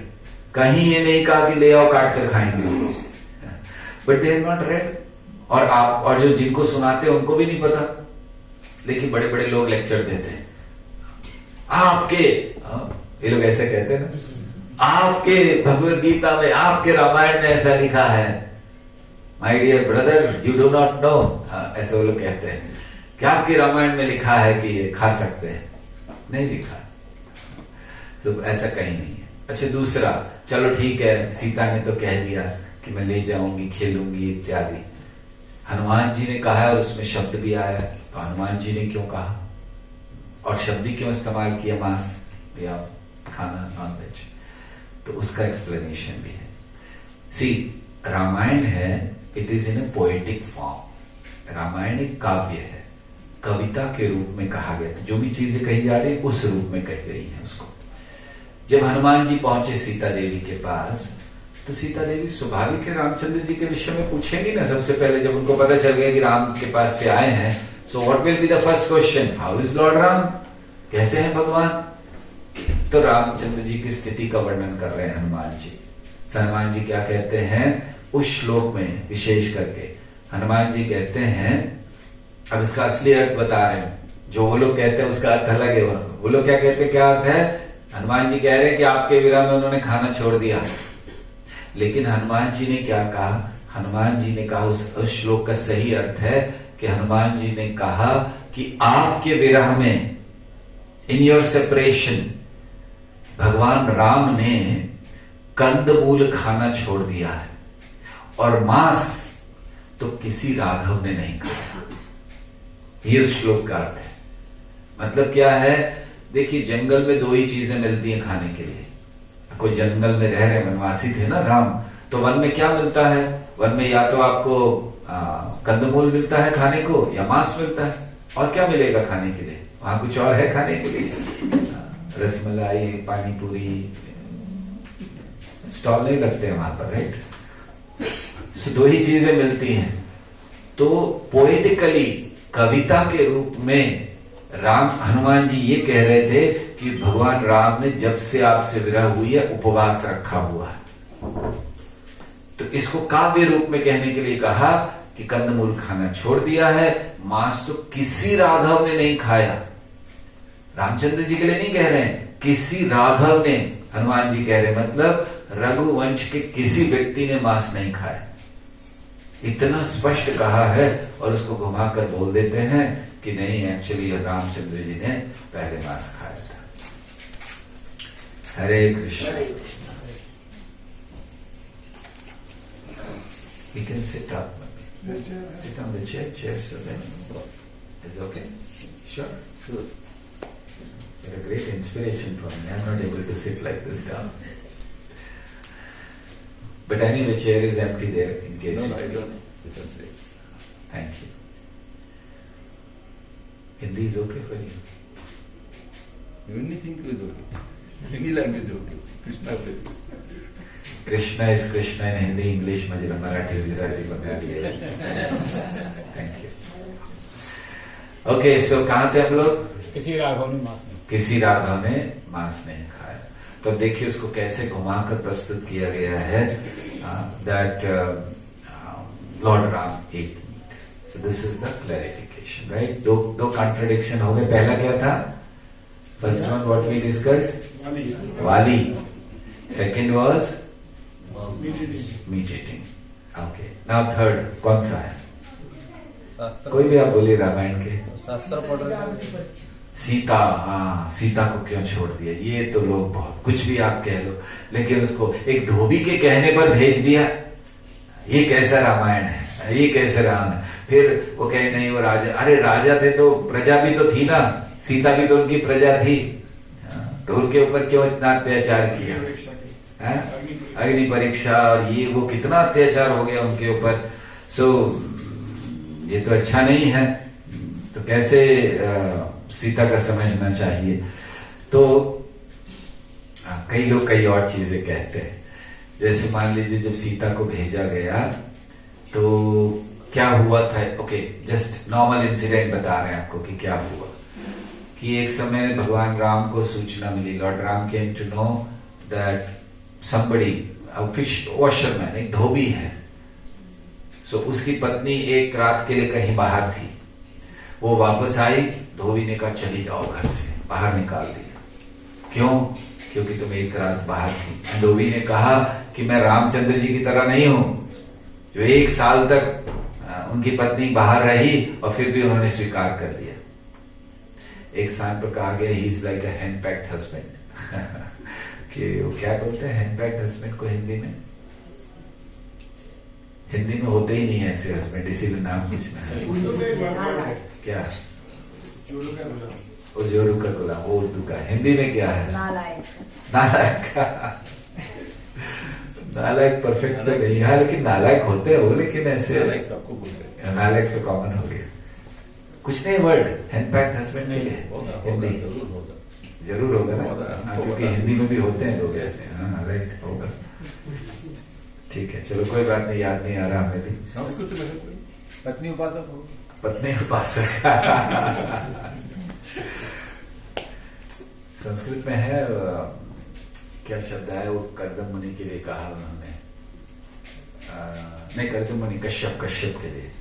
कहीं ये नहीं कहा कि ले आओ काट कर खाएंगे. But they have not red. और आप और जो जिनको सुनाते हैं उनको भी नहीं पता, लेकिन बड़े बड़े लोग लेक्चर देते हैं. आपके ये लोग ऐसे कहते हैं ना, आपके भगवत गीता में, आपके रामायण में ऐसा लिखा है. My dear brother, you do not know. ऐसे वो लोग कहते हैं कि आपके रामायण में लिखा है कि ये खा सकते हैं. नहीं लिखा. तो ऐसा कहीं नहीं है. अच्छा, दूसरा, चलो ठीक है, सीता ने तो कह दिया कि मैं ले जाऊंगी, खेलूंगी इत्यादि. हनुमान जी ने कहा और उसमें शब्द भी आया, तो हनुमान जी ने क्यों कहा और शब्द क्यों इस्तेमाल किया, मांस या खाना, नॉन वेज, तो उसका एक्सप्लेनेशन भी है. सी, रामायण है, it is in a poetic form. Ramayana एक काव्य है, कविता के रूप में कहा गया. तो जो भी चीजें कही जा रही है उस रूप में कही गई है उसको. जब हनुमान जी पहुंचे सीता देवी के पास, तो सीता देवी स्वाभाविक है रामचंद्र जी के विषय में पूछेंगी ना. सबसे पहले जब उनको पता चल गया कि राम के पास से आए हैं, so what will be the first question, how is Lord Ram, कैसे हैं भगवान. तो रामचंद्र जी की स्थिति का वर्णन कर रहे हैं हनुमान जी. हनुमान जी क्या कहते हैं उस श्लोक में, विशेष करके हनुमान जी कहते हैं, अब इसका असली अर्थ बता रहे हैं. जो वो लोग कहते हैं उसका अर्थ अलग है. वो लोग क्या कहते हैं, क्या अर्थ है. हनुमान जी कह रहे हैं कि आपके विरह में उन्होंने खाना छोड़ दिया. लेकिन हनुमान जी ने क्या कहा, हनुमान जी ने कहा, उस श्लोक का सही अर्थ है कि हनुमान जी ने कहा कि आपके विरह में, इन योर सेपरेशन, भगवान राम ने कंदमूल खाना छोड़ दिया है, और मांस तो किसी राघव ने नहीं खाया. ये श्लोक का अर्थ है. मतलब क्या है, देखिए जंगल में दो ही चीजें मिलती हैं खाने के लिए. कोई जंगल में रह रहे वनवासी थे ना राम, तो वन में क्या मिलता है, वन में या तो आपको कंदमूल मिलता है खाने को, या मांस मिलता है. और क्या मिलेगा खाने के लिए, वहां कुछ और है खाने के लिए. रसमलाई, पानी पूरी, स्टॉल नहीं लगते हैं वहां पर, राइट. सो दो ही चीजें मिलती हैं. तो पोएटिकली, कविता के रूप में राम, हनुमान जी ये कह रहे थे कि भगवान राम ने जब से आपसे विरह हुई है उपवास रखा हुआ है. तो इसको काव्य रूप में कहने के लिए कहा कि कंदमूल खाना छोड़ दिया है, मांस तो किसी राघव ने नहीं खाया. रामचंद्र जी के लिए नहीं कह रहे हैं, किसी राघव ने, हनुमान जी कह रहे, मतलब रघुवंश के किसी व्यक्ति ने मांस नहीं खाया. इतना स्पष्ट कहा है. और उसको घुमाकर बोल देते हैं कि नहीं, एक्चुअली रामचंद्र जी ने पहले मांस खाया था. हरे Krishna. We can sit up. Sit on the chair so then it's okay. Sure. You're a great inspiration for me. I'm not able to sit like this down. But anyway, chair is empty there in case. No, I don't. Thank you. Hindi is okay for you? Anything is okay. Any language okay. Krishna please. Krishna is Krishna in Hindi, English, Marathi, Gujarati, Bengali. Thank you. Okay, so कहाँ थे हम लोग? किसी राघव ने मांस नहीं किसी राघव ने मांस नहीं खाया। तो देखिए उसको कैसे घुमाकर प्रस्तुत किया गया है, that lord Ram ate meat. So this is the clarification, right. दो कॉन्ट्रडिक्शन हो गए। पहला क्या था? First one what we discuss, वाली। Second was meat eating. Okay, now third कौन सा है? शास्त्र, कोई भी आप बोलिए रामायण के। शास्त्र पढ़ रहे थे। सीता, हाँ, सीता को क्यों छोड़ दिया? ये तो लोग बहुत कुछ भी आप कह लो, लेकिन उसको एक धोबी के कहने पर भेज दिया। ये कैसा रामायण है? ये कैसे राम है? फिर वो कहे नहीं वो राजा, अरे राजा थे तो प्रजा भी तो थी ना, सीता भी तो उनकी प्रजा थी, तो उनके ऊपर क्यों इतना अत्याचार किया? अग्नि परीक्षा और ये वो कितना अत्याचार हो गया उनके ऊपर। सो ये तो अच्छा नहीं है। तो कैसे सीता का समझना चाहिए। तो कई लोग कई और चीजें कहते हैं। जैसे मान लीजिए जब सीता को भेजा गया तो क्या हुआ था। ओके, जस्ट नॉर्मल इंसिडेंट बता रहे हैं आपको कि क्या हुआ। कि एक समय भगवान राम को सूचना मिली, lord Ram came to know that somebody, a fish washerman, एक धोबी है। सो उसकी पत्नी एक रात के लिए कहीं बाहर थी। वो वापस आई, धोबी ने कहा चली जाओ घर से, बाहर निकाल दिया। क्यों? क्योंकि तुम एक रात बाहर थी। धोबी ने कहा कि मैं रामचंद्र जी की तरह नहीं हूं जो 1 साल तक उनकी पत्नी बाहर रही और फिर भी उन्होंने स्वीकार कर दिया। एक स्थान पर कहा गया he is like a hand packed husband. कि वो क्या बोलते हैं हैंड पैक्ड हस्बैंड को हिंदी में? हिंदी में होते ही नहीं है ऐसे हस्बैंड, इसीलिए नाम कुछ में क्या जोरू का गुलाम, वो उर्दू का। हिंदी में क्या है? नालायक। नालायक परफेक्ट तो नहीं है, लेकिन नालायक होते हैं वो, लेकिन ऐसे नालायक सबको बोलते हैं। नालायक तो कॉमन हो गया। कुछ नहीं वर्ड हैंड पैक्ड हस्बैंड नहीं है हिंदी, जरूर होगा ना, क्योंकि हिंदी में भी होते हैं लोग ऐसे। हाँ राइट, होगा। ठीक है, चलो कोई बात नहीं, याद नहीं आ रहा हमें भी। संस्कृत में पत्नी उपासक हो, पत्नी उपासक। संस्कृत में है क्या शब्द है वो? कर्दम मुनि के लिए कहा उन्होंने, नहीं कर्दम मुनि, कश्यप के लिए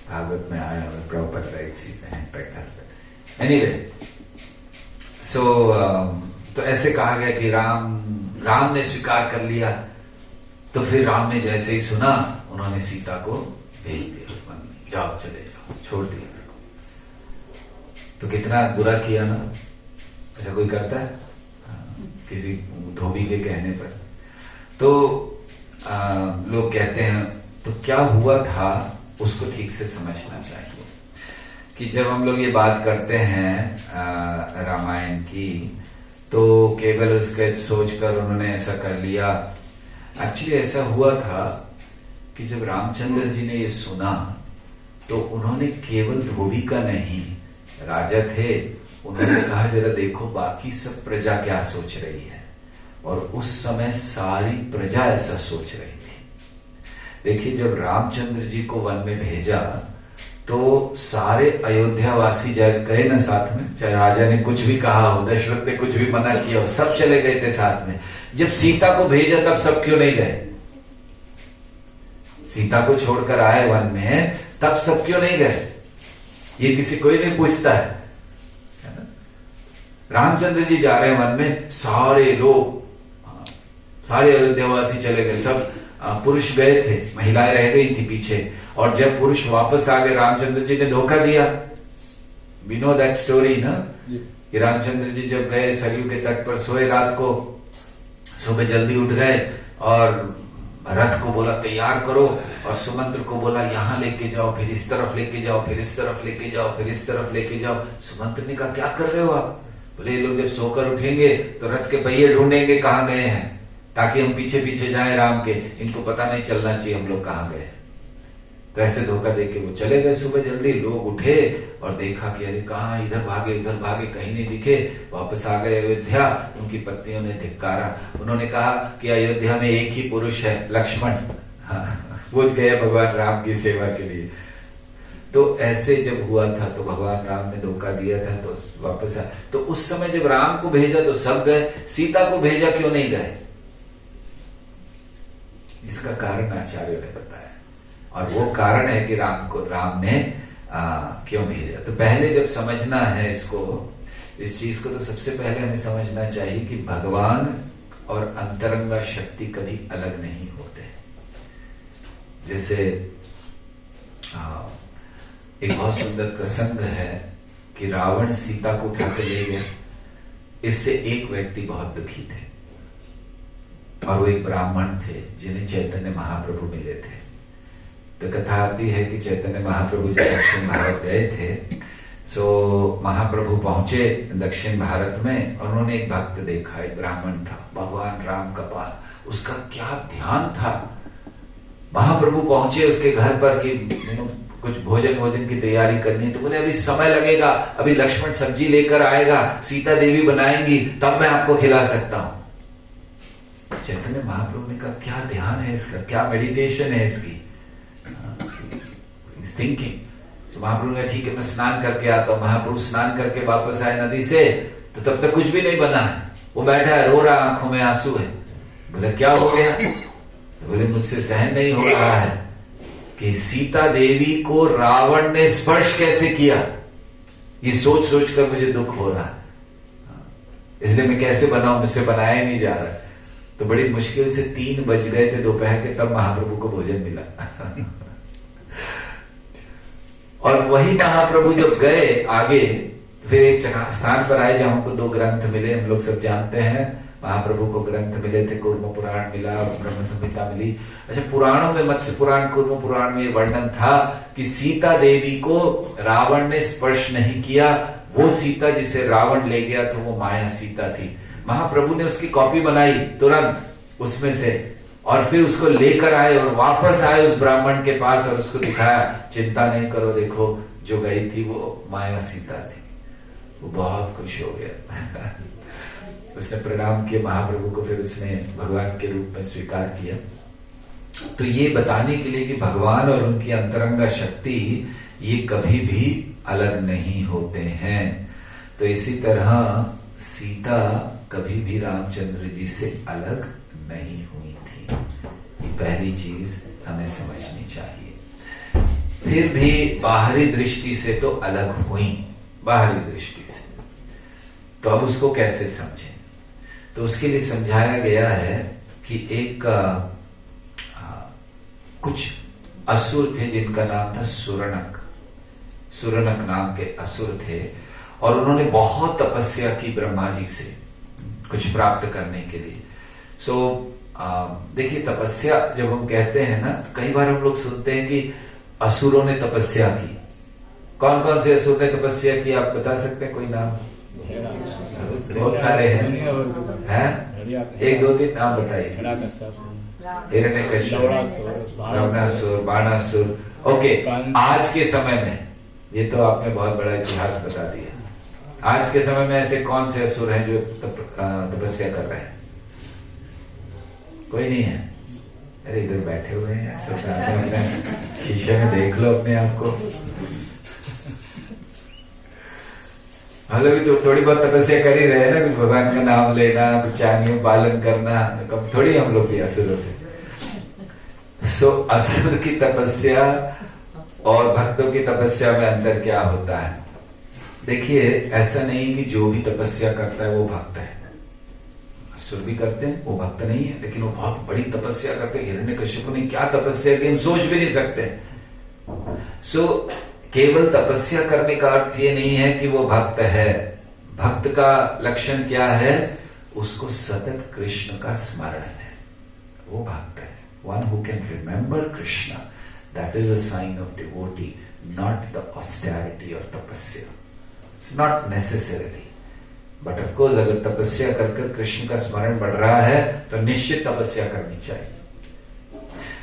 भागवत में आया। प्रभुपद राइट चीज है पैक्ड हस्बैंड। एनीवे, सो तो ऐसे कहा गया कि राम ने स्वीकार कर लिया। तो फिर राम ने जैसे ही सुना, उन्होंने सीता को भेज दिया, जाओ चले जाओ, छोड़ दिया उसको। तो कितना बुरा किया ना, ऐसा कोई करता है किसी धोबी के कहने पर? तो लोग कहते हैं तो क्या हुआ था उसको ठीक से समझना चाहिए। कि जब हम लोग ये बात करते हैं रामायण की, तो केवल उसके सोचकर उन्होंने ऐसा कर लिया। एक्चुअली ऐसा हुआ था कि जब रामचंद्र जी ने ये सुना तो उन्होंने केवल धोबी का नहीं, राजा थे, उन्होंने कहा जरा देखो बाकी सब प्रजा क्या सोच रही है। और उस समय सारी प्रजा ऐसा सोच रही थी। देखिए जब रामचंद्र जी को वन में भेजा तो सारे अयोध्या वासी गए ना साथ में, चाहे राजा ने कुछ भी कहा हो, दशरथ ने कुछ भी मना किया हो, सब चले गए थे साथ में। जब सीता को भेजा तब सब क्यों नहीं गए? सीता को छोड़कर आए वन में, तब सब क्यों नहीं गए? ये किसी कोई नहीं पूछता है ना? रामचंद्र जी जा रहे हैं वन में, सारे लोग, सारे अयोध्यावासी चले गए, सब पुरुष गए थे, महिलाएं रह गई थी पीछे। और जब पुरुष वापस आ गए, रामचंद्र जी ने धोखा दिया। वी नो दैट स्टोरी ना, कि रामचंद्र जी जब गए सरयू के तट पर, सोए रात को, सुबह जल्दी उठ गए और भरत को बोला तैयार करो, और सुमंत्र को बोला यहाँ लेके जाओ, फिर इस तरफ लेके जाओ, फिर इस तरफ लेके जाओ, फिर इस तरफ लेके जाओ। सुमंत्र ने कहा क्या कर रहे हो आप? बोले ये लोग जब सोकर उठेंगे तो रथ के पहिए ढूंढेंगे कहाँ गए हैं, ताकि हम पीछे पीछे जाएं राम के, इनको पता नहीं चलना चाहिए हम लोग कहाँ गए। तो ऐसे धोखा देके वो चले गए सुबह जल्दी। लोग उठे और देखा कि अरे कहाँ, इधर भागे, कहीं नहीं दिखे। वापस आ गए अयोध्या। उनकी पत्नियों ने धिक्कारा, उन्होंने कहा कि अयोध्या में एक ही पुरुष है, लक्ष्मण। हाँ, वो गए भगवान राम की सेवा के लिए। तो ऐसे जब हुआ था तो भगवान राम ने धोखा दिया था तो वापस आया। तो उस समय जब राम को भेजा तो सब गए, सीता को भेजा क्यों नहीं गए? इसका कारण आचार्यों ने बताया, और वो कारण है कि राम ने क्यों भेजा। तो पहले जब समझना है इस चीज को, तो सबसे पहले हमें समझना चाहिए कि भगवान और अंतरंगा शक्ति कभी अलग नहीं होते। जैसे एक बहुत सुंदर प्रसंग है कि रावण सीता को उठा के ले गया। इससे एक व्यक्ति बहुत दुखी थे, और वो एक ब्राह्मण थे जिन्हें चैतन्य महाप्रभु मिले थे। तो कथा आती है कि चैतन्य महाप्रभु जब दक्षिण भारत गए थे, सो महाप्रभु पहुंचे दक्षिण भारत में, और उन्होंने एक भक्त देखा, एक ब्राह्मण था, भगवान राम का पाल। उसका क्या ध्यान था। महाप्रभु पहुंचे उसके घर पर कि कुछ भोजन की तैयारी करनी है, तो बोले अभी समय लगेगा, अभी लक्ष्मण सब्जी लेकर आएगा, सीता देवी बनाएंगी, तब मैं आपको खिला सकता हूं। चैतन्य महाप्रभु ने कहा क्या ध्यान है इसका, क्या मेडिटेशन है इसकी, थिंकिंग। तो महाप्रभु ने ठीक है मैं स्नान करके आता हूं। महाप्रभु स्नान करके वापस आए नदी से, तो तब तक कुछ भी नहीं बना है। वो बैठा है, रो रहा, आंखों में आंसू है। बोले क्या हो गया? तो बोले मुझसे सहन नहीं हो रहा है कि सीता देवी को रावण ने स्पर्श कैसे किया, ये सोच सोच कर मुझे दुख हो रहा है, इसलिए मैं कैसे बनाऊं, मुझसे बनाया ही नहीं जा रहा। तो बड़ी मुश्किल से 3 बज गए थे दोपहर के, तब महाप्रभु को भोजन मिला। और वही महाप्रभु जब गए आगे, फिर एक स्थान पर आए जहां उनको 2 ग्रंथ मिले। हम लोग सब जानते हैं महाप्रभु को ग्रंथ मिले थे, कूर्म पुराण मिला, ब्रह्म संहिता मिली। अच्छा, पुराणों में मत्स्य पुराण, कूर्म पुराण में वर्णन था कि सीता देवी को रावण ने स्पर्श नहीं किया। वो सीता जिसे रावण ले गया तो वो माया सीता थी। महाप्रभु ने उसकी कॉपी बनाई तुरंत उसमें से, और फिर उसको लेकर आए और वापस आए उस ब्राह्मण के पास और उसको दिखाया, चिंता नहीं करो, देखो जो गई थी वो माया सीता थी। वो बहुत खुश हो गया। उसने प्रणाम किया महाप्रभु को, फिर उसने भगवान के रूप में स्वीकार किया। तो ये बताने के लिए कि भगवान और उनकी अंतरंगा शक्ति ये कभी भी अलग नहीं होते हैं। तो इसी तरह सीता कभी भी रामचंद्र जी से अलग नहीं हुई थी। ये पहली चीज हमें समझनी चाहिए। फिर भी बाहरी दृष्टि से तो अलग हुई, बाहरी दृष्टि से। तो अब उसको कैसे समझें? तो उसके लिए समझाया गया है कि एक कुछ असुर थे जिनका नाम था सुरनक। सुरनक नाम के असुर थे, और उन्होंने बहुत तपस्या की ब्रह्मा जी से कुछ प्राप्त करने के लिए। सो देखिए, तपस्या जब हम कहते हैं ना, तो कई बार हम लोग सुनते हैं कि असुरों ने तपस्या की। कौन कौन से असुर ने तपस्या की, आप बता सकते हैं कोई नाम? बहुत सारे हैं, 1 2 3 नाम बताइए। हिरण्यकश्यप, रावणासुर, बाणासुर। ओके, आज के समय में, ये तो आपने बहुत बड़ा इतिहास बता दिया। आज के समय में ऐसे कौन से असुर हैं जो तपस्या कर रहे हैं? कोई नहीं है? अरे इधर बैठे हुए हैं सब, अपने शीशे में देख लो अपने आप को। हम लोग तो थोड़ी बहुत तपस्या कर ही रहे हैं ना, कुछ भगवान का नाम लेना, कुछ चानियों पालन करना, कब थोड़ी हम लोग भी असुरों से। सो असुर की तपस्या और भक्तों की तपस्या में अंतर क्या होता है? देखिए, ऐसा नहीं कि जो भी तपस्या करता है वो भक्त है। असुर भी करते हैं, वो भक्त नहीं है, लेकिन वो बहुत बड़ी तपस्या करते हैं। हिरण्यकश्यप ने क्या तपस्या की, हम सोच भी नहीं सकते। सो केवल तपस्या करने का अर्थ ये नहीं है कि वो भक्त है। भक्त का लक्षण क्या है? उसको सतत कृष्ण का स्मरण है, वो भक्त है। One who can remember Krishna, that is a sign of devotee, not the austerity और तपस्या। It's not necessarily, but of course अगर तपस्या कर कृष्ण का स्मरण बढ़ रहा है तो निश्चित तपस्या करनी चाहिए।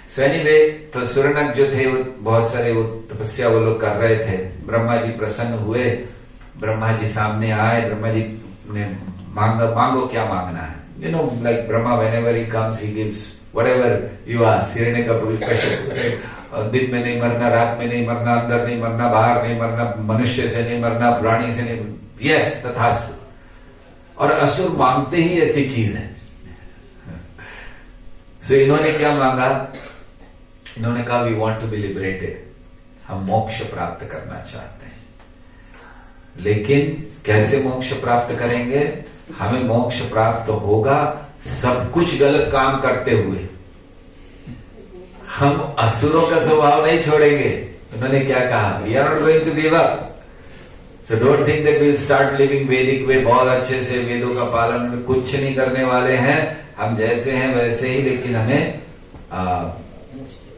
सो एनीवे, तो सुरनक जो थे वो बहुत सारे वो तपस्या वो लोग कर रहे थे। ब्रह्मा जी प्रसन्न हुए, ब्रह्मा जी सामने आए। ब्रह्मा जी ने मांगो क्या मांगना है। You know, like Brahma whenever he comes he gives whatever you ask. Hiranyakashyap से दिन में नहीं मरना, रात में नहीं मरना, अंदर नहीं मरना, बाहर नहीं मरना, मनुष्य से नहीं मरना, प्राणी से नहीं। यस, तथास्तु। और असुर मांगते ही ऐसी चीज है। सो इन्होंने क्या मांगा? इन्होंने कहा we want to be liberated, हम मोक्ष प्राप्त करना चाहते हैं। लेकिन कैसे मोक्ष प्राप्त करेंगे? हमें मोक्ष प्राप्त होगा सब कुछ गलत काम करते हुए। हम असुरों का स्वभाव नहीं छोड़ेंगे। उन्होंने क्या कहा? We are not going to give up. So don't think that we'll start living Vedic way, बहुत अच्छे से वेदों का पालन, कुछ नहीं करने वाले हैं, हम जैसे हैं वैसे ही, लेकिन हमें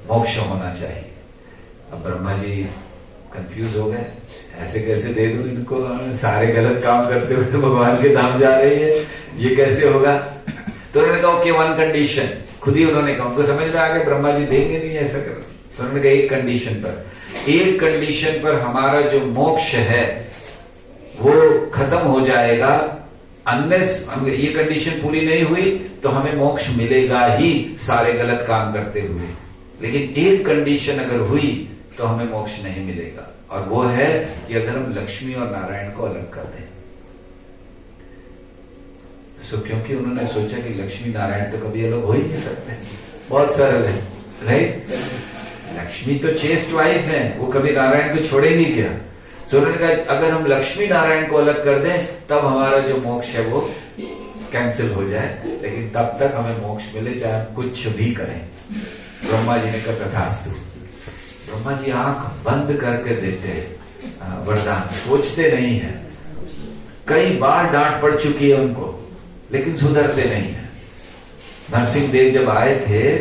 मोक्ष होना चाहिए। अब ब्रह्मा जी कंफ्यूज हो गए, ऐसे कैसे दे दूं इनको, सारे गलत काम करते हुए भगवान के धाम जा रही है, ये कैसे होगा? तो उन्होंने कहा ओके, वन कंडीशन, खुद ही उन्होंने कहा, उनको समझ में आ गया ब्रह्मा जी देंगे नहीं ऐसा कर। तो उन्होंने कहा एक कंडीशन पर हमारा जो मोक्ष है वो खत्म हो जाएगा, अनलेस ये कंडीशन पूरी नहीं हुई तो हमें मोक्ष मिलेगा ही सारे गलत काम करते हुए। लेकिन एक कंडीशन अगर हुई तो हमें मोक्ष नहीं मिलेगा, और वो है कि अगर हम लक्ष्मी और नारायण को अलग कर दें। क्योंकि उन्होंने सोचा कि लक्ष्मी नारायण तो कभी अलग हो ही नहीं सकते, बहुत सरल है, राइट? लक्ष्मी तो चेस्ट वाइफ है, वो कभी नारायण को छोड़ेंगी क्या? उन्होंने कहा अगर हम लक्ष्मी नारायण को अलग कर दें तब हमारा जो मोक्ष है वो कैंसिल हो जाए, लेकिन तब तक हमें मोक्ष मिले चाहे हम कुछ भी करें। ब्रह्मा जी ने कहा तथास्तु। ब्रह्मा जी आंख बंद करके देते हैं वरदान, सोचते नहीं है। कई बार डांट पड़ चुकी है उनको, लेकिन सुधरते नहीं है। नरसिंह देव जब आए थे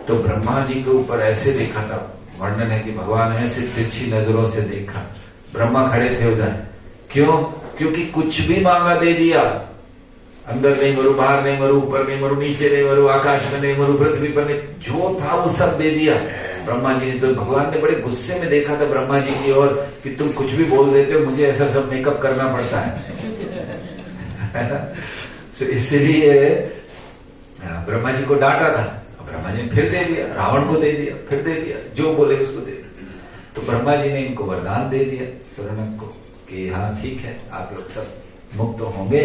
तो ब्रह्मा जी के ऊपर ऐसे देखा था, वर्णन है कि भगवान ऐसे तिरछी नजरों से देखा। ब्रह्मा खड़े थे उधर, क्यों? क्योंकि कुछ भी मांगा दे दिया। अंदर नहीं मरू, बाहर नहीं मरू, ऊपर नहीं मरू, नीचे नहीं मरू, आकाश में नहीं मरू, पृथ्वी पर नहीं, जो था वो सब दे दिया ब्रह्मा जी ने। तो भगवान ने बड़े गुस्से में देखा था ब्रह्मा जी की ओर कि तुम कुछ भी बोल देते हो, मुझे ऐसा सब मेकअप करना पड़ता है। तो इसीलिए ब्रह्मा जी को डांटा था, ब्रह्मा जी ने फिर दे दिया, रावण को दे दिया, फिर दे दिया, जो बोले उसको दे दिया। तो ब्रह्मा जी ने इनको वरदान दे दिया सुरनक को कि हाँ ठीक है, आप लोग सब मुक्त होंगे,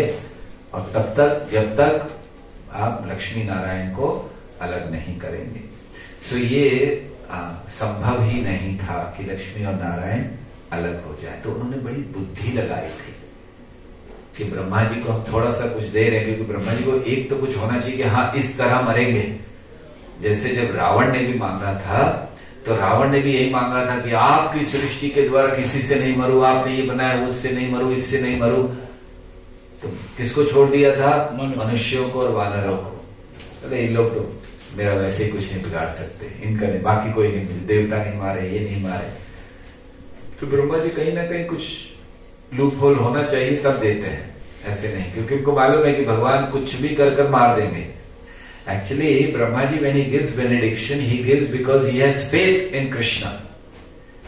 और तब तक जब तक आप लक्ष्मी नारायण को अलग नहीं करेंगे। सो ये संभव ही नहीं था कि लक्ष्मी और नारायण अलग हो जाए। तो उन्होंने बड़ी बुद्धि लगाई थी कि ब्रह्मा जी को हम थोड़ा सा कुछ दे रहे हैं, क्योंकि ब्रह्मा जी को एक तो कुछ होना चाहिए कि हाँ इस तरह मरेंगे। जैसे जब रावण ने भी मांगा था तो रावण ने भी यही मांगा था कि आपकी सृष्टि के द्वारा किसी से नहीं मरू, आपने ये बनाया उससे नहीं मरू, इससे नहीं मरू। तो किसको छोड़ दिया था? मनुष्यों को और वानरों को। अरे इन लोग तो मेरा वैसे ही कुछ नहीं बिगाड़ सकते, इनका नहीं, बाकी कोई नहीं, देवता नहीं मारे, ये नहीं मारे। तो ब्रह्मा जी कहीं ना कहीं कुछ लूप होल होना चाहिए तब देते हैं, ऐसे नहीं, क्योंकि उनको मालूम है कि भगवान कुछ भी कर मार देंगे। Actually, Brahma ji, when he gives benediction, he gives because he has faith in Krishna.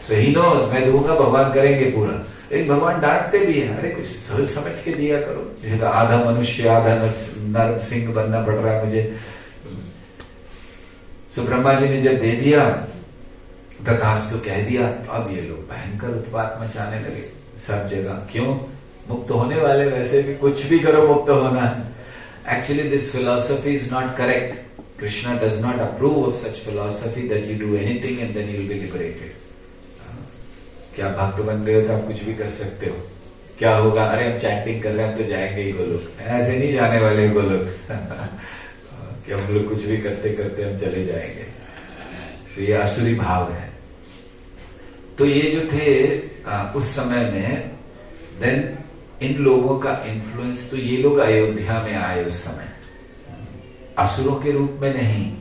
So he knows, मैं दूंगा, भगवान करेंगे पूरा। लेकिन भगवान डांटते भी हैं, अरे कुछ सोच समझ के दिया करो, आधा मनुष्य आधा नरसिंह बनना पड़ रहा है मुझे। सो ब्रह्मा जी ने जब दे दिया, तथास्तु कह दिया, तो अब ये लोग भयंकर उत्पात मचाने लगे सब जगह। क्यों? मुक्त होने वाले, वैसे भी कुछ भी करो मुक्त होना है। Actually, this philosophy is not correct. Krishna does not approve of such philosophy that you do anything and then you will be liberated. क्या भक्त बन गए हो तो आप कुछ भी कर सकते हो, क्या होगा? अरे हम चैंटिंग कर रहे हैं तो जाएंगे ही गोलोक, ऐसे नहीं जाने वाले गोलोक। कि हम लोग कुछ भी करते करते हम चले जाएंगे। तो ये आसुरी भाव है। तो ये जो थे उस समय में, देन इन लोगों का इन्फ्लुएंस, तो ये लोग अयोध्या में आए उस समय, असुरों के रूप में नहीं,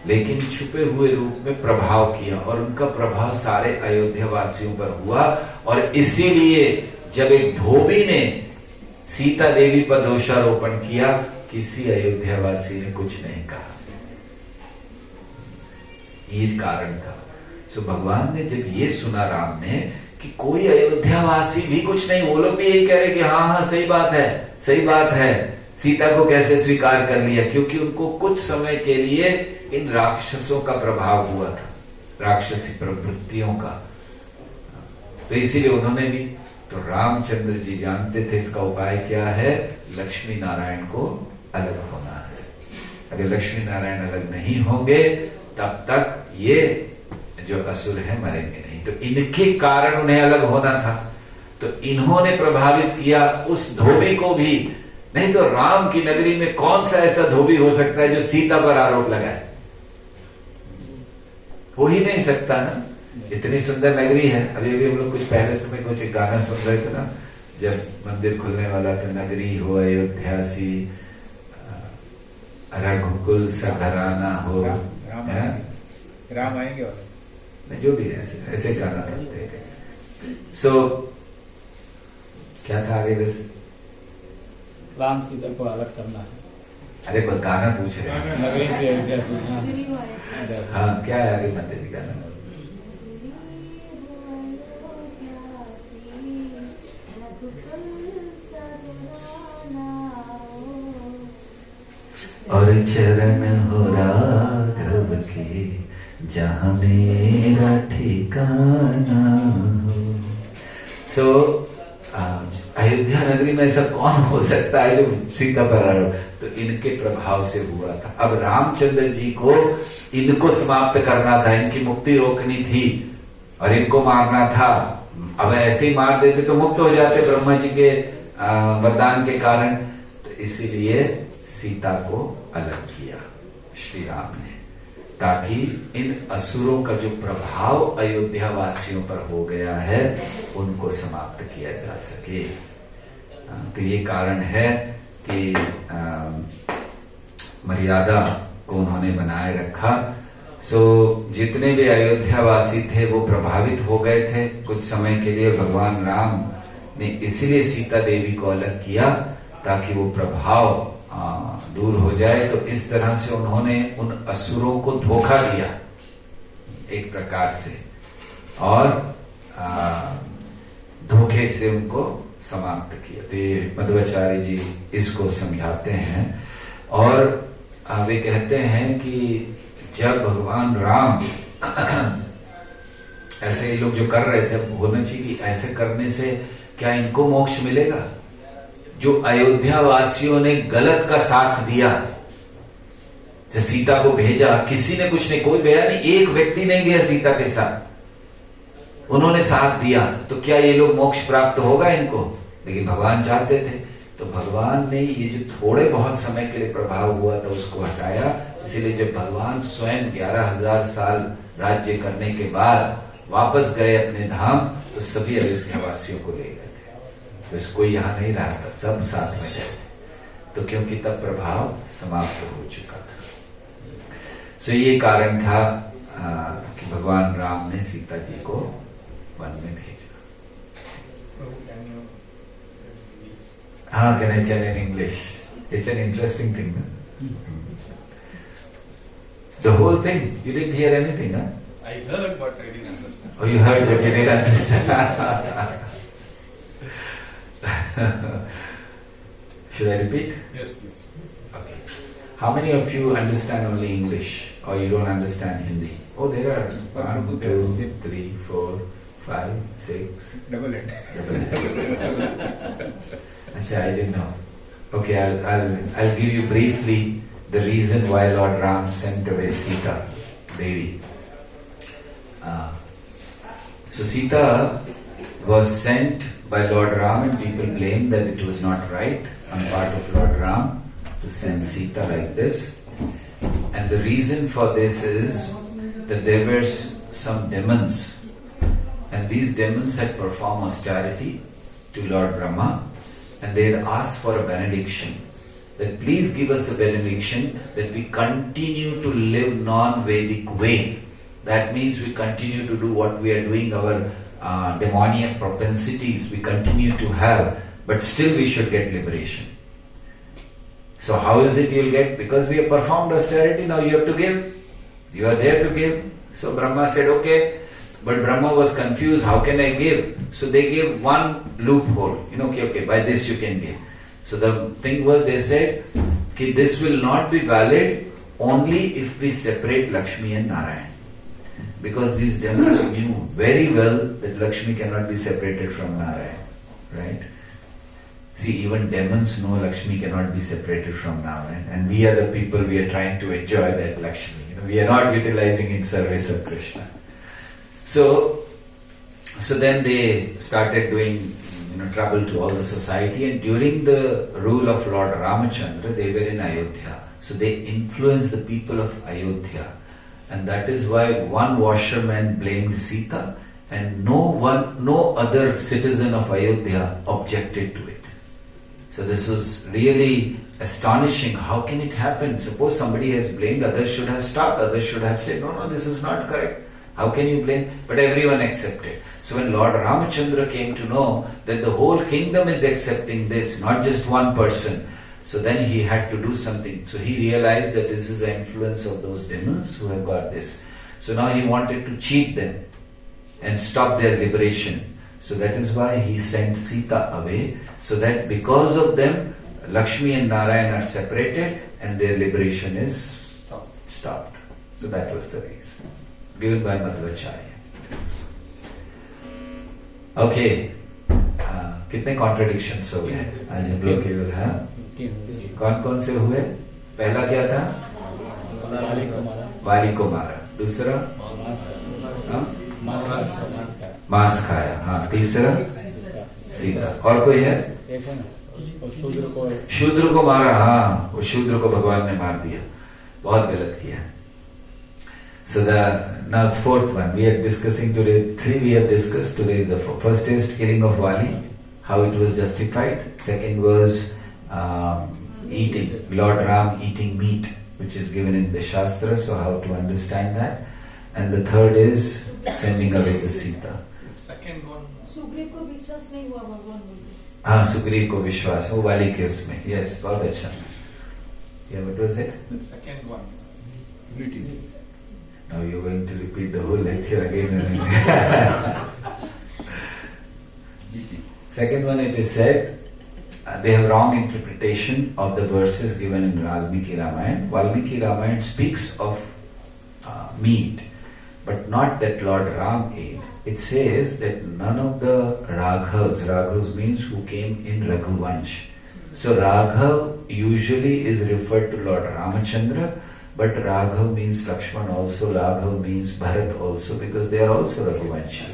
लेकिन छुपे हुए रूप में प्रभाव किया, और उनका प्रभाव सारे अयोध्या वासियों पर हुआ। और इसीलिए जब एक धोबी ने सीता देवी पर दोषारोपण किया, किसी अयोध्या वासी ने कुछ नहीं कहा। ये कारण था। सो भगवान ने जब ये सुना, राम ने, कि कोई अयोध्यावासी भी कुछ नहीं, वो लोग भी यही कह रहे कि हाँ हाँ सही बात है, सही बात है, सीता को कैसे स्वीकार कर लिया, क्योंकि उनको कुछ समय के लिए इन राक्षसों का प्रभाव हुआ था। राक्षसी प्रवृत्तियों का। तो इसीलिए उन्होंने भी, तो रामचंद्र जी जानते थे इसका उपाय क्या है, लक्ष्मी नारायण को अलग होना है। अगर लक्ष्मी नारायण अलग नहीं होंगे तब तक ये जो असुर है मरेंगे नहीं। तो इनके कारण उन्हें अलग होना था, तो इन्होंने प्रभावित किया उस धोबी को भी। नहीं तो राम की नगरी में कौन सा ऐसा धोबी हो सकता है जो सीता पर आरोप लगाए? हो ही नहीं सकता ना, इतनी सुंदर नगरी है। अभी अभी हम लोग कुछ पहले समय कुछ एक गाना सुन रहे थे ना, जब मंदिर खुलने वाला था, नगरी हो अयोध्या सी, रघुकुल सा घराना हो, राम आएंगे और जो भी ऐसे ऐसे गाना था। सो क्या था आगे वैसे? राम सीता को अलग करना है। अरे गाना पूछ रहे हैं। नगरी से अयोध्या से। हाँ, क्या है आगे माता जी गाना? और चरण हो राघव के जहां मेरा ठिकाना हो। सो अयोध्या नगरी में ऐसा कौन हो सकता है जो सीता पर आरोप? तो इनके प्रभाव से हुआ था। अब रामचंद्र जी को इनको समाप्त करना था, इनकी मुक्ति रोकनी थी और इनको मारना था। अब ऐसे ही मार देते तो मुक्त हो जाते ब्रह्मा जी के वरदान के कारण। तो इसीलिए सीता को अलग किया श्री राम ने, ताकि इन असुरों का जो प्रभाव अयोध्या वासियों पर हो गया है उनको समाप्त किया जा सके। तो ये कारण है कि मर्यादा को उन्होंने बनाए रखा। सो जितने भी अयोध्या वासी थे वो प्रभावित हो गए थे कुछ समय के लिए। भगवान राम ने इसीलिए सीता देवी को अलग किया ताकि वो प्रभाव दूर हो जाए। तो इस तरह से उन्होंने उन असुरों को धोखा दिया एक प्रकार से, और धोखे से उनको समाप्त किया। तो ये मध्वाचार्य जी इसको समझाते हैं और वे कहते हैं कि जब भगवान राम ऐसे ये लोग जो कर रहे थे, होना चाहिए कि ऐसे करने से क्या इनको मोक्ष मिलेगा? जो अयोध्या वासियों ने गलत का साथ दिया, जो सीता को भेजा, किसी ने कुछ नहीं, कोई गया नहीं, एक व्यक्ति नहीं गया सीता के साथ, उन्होंने साथ दिया, तो क्या ये लोग मोक्ष प्राप्त होगा इनको? लेकिन भगवान चाहते थे, तो भगवान ने ये जो थोड़े बहुत समय के लिए प्रभाव हुआ था उसको हटाया। इसीलिए जब भगवान स्वयं 11,000 साल राज्य करने के बाद वापस गए अपने धाम, तो सभी अयोध्या वासियों को ले गए थे। तो कोई यहाँ नहीं रहा था, सब साथ में गए थे। तो क्योंकि तब प्रभाव समाप्त हो चुका था। सो ये कारण था कि भगवान राम ने सीता जी को वन में भेजा। हाँ, can I tell in English? It's an interesting thing. The whole thing, you didn't hear anything, huh? I heard, but I didn't understand. Oh, you heard, but you didn't understand. Should I repeat? Yes, please. Okay. How many of you understand only English, or you don't understand Hindi? Oh, there are 1, 2, 3, 4, 5, 6. Double it. Achha, I didn't know. Okay, I'll give you briefly the reason why Lord Ram sent away Sita Devi. So Sita was sent by Lord Ram, and people blame that it was not right on part of Lord Ram to send Sita like this. And the reason for this is that there were some demons, and these demons had performed austerity to Lord Brahma, and they had asked for a benediction, that please give us a benediction that we continue to live non-Vedic way. That means we continue to do what we are doing, our demoniac propensities we continue to have, but still we should get liberation. So how is it you'll get? Because we have performed austerity, now you have to give. You are there to give. So Brahma said, okay. But Brahma was confused, how can I give? So they gave one loophole. Okay, by this you can give. So the thing was, they said, this will not be valid only if we separate Lakshmi and Narayan. Because these demons knew very well that Lakshmi cannot be separated from Narayan, right? See, even demons know Lakshmi cannot be separated from Narayan, and we are the people, we are trying to enjoy that Lakshmi. We are not utilizing in service of Krishna. So then they started doing trouble to all the society, and during the rule of Lord Ramachandra, they were in Ayodhya. So they influenced the people of Ayodhya, and that is why one washerman blamed Sita, and no other citizen of Ayodhya objected to it. So this was really astonishing. How can it happen? Suppose somebody has blamed, others should have stopped, others should have said, no, this is not correct. How can you blame? But everyone accepted. So when Lord Ramachandra came to know that the whole kingdom is accepting this, not just one person, so then he had to do something. So he realized that this is the influence of those demons who have got this. So now he wanted to cheat them and stop their liberation. So that is why he sent Sita away, so that because of them, Lakshmi and Narayan are separated and their liberation is stopped. So that was the reason. Given by Madhvacharya. Okay. कितने contradictions हो गए आज हम लोग केवल? कौन कौन से हुए? पहला क्या था? वाली को मारा. दूसरा मांस खाया. हाँ. तीसरा सीता. और कोई है? शूद्र को मारा. हाँ, वो शूद्र को भगवान ने मार दिया. बहुत गलत किया. So now it's fourth one. We are discussing today. 3 we have discussed. Today is the first is killing of Vali, how it was justified. Second was eating, Lord Ram eating meat, which is given in the Shastra, so how to understand that. And the third is sending away the Sita. Second one. Sugriva को विश्वास नहीं हुआ भगवान बोलते. हाँ, सुग्रीव को विश्वास हो वाली के उसमें. Yes, बहुत अच्छा. Yeah, what was it? The second one. Meeting. Now you're going to repeat the whole lecture again and again. Second one, it is said, they have wrong interpretation of the verses given in Valmiki Ramayana. Valmiki Ramayana speaks of meat, but not that Lord Ram ate. It says that none of the Raghavs means who came in Raghuvansh. So Raghav usually is referred to Lord Ramachandra, but Raghav means Lakshman also, Raghav means Bharat also, because they are also Raghuvanshi.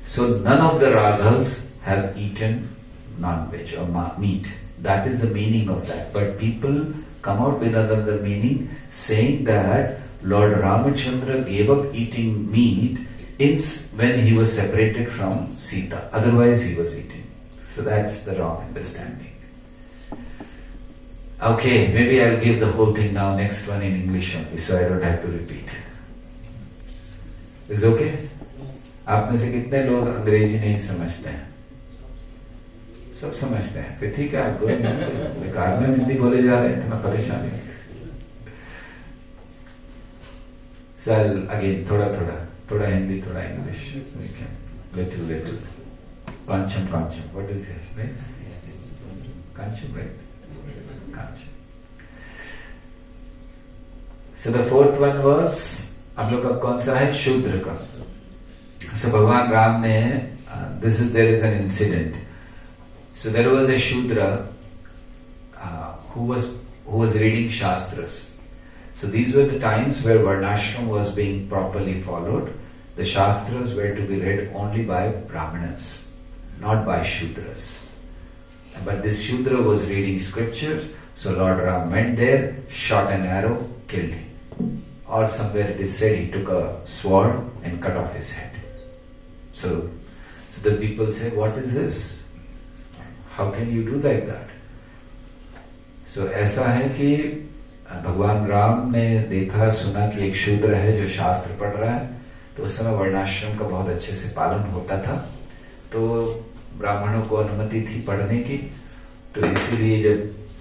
So none of the Raghavs have eaten non-veg or meat. That is the meaning of that. But people come out with another meaning, saying that Lord Ramachandra gave up eating meat when he was separated from Sita. Otherwise he was eating. So that's the wrong understanding. Okay, maybe I'll give the whole thing now, next one in English only, so I don't have to repeat. Is okay? आप में से कितने लोग अंग्रेजी नहीं समझते हैं? सब समझते हैं. फिर ठीक है, आपको बेकार में हिंदी बोले जा रहे हैं, इतना परेशानी. So again, थोड़ा हिंदी, थोड़ा English. Little. Kancham. What do you say? Right? Kancham, right? So the fourth one was, आप लोग का कौन सा है? शूद्र का. So Bhagwan Ram ne, there is an incident. So there was a Shudra who was reading Shastras. So these were the times where Varnashram was being properly followed. The Shastras were to be read only by Brahmanas, not by Shudras. But this Shudra was reading scripture, so Lord Ram went there, shot an arrow, killed him. Or somewhere it is said he took a sword and cut off his head. So the people say, what is this? How can you do like that? So ऐसा है कि भगवान राम ने देखा सुना कि एक शूद्र है जो शास्त्र पढ़ रहा है, तो उस समय वर्णाश्रम का बहुत अच्छे से पालन होता था, तो ब्राह्मणों को अनुमति थी पढ़ने की, तो इसीलिए जब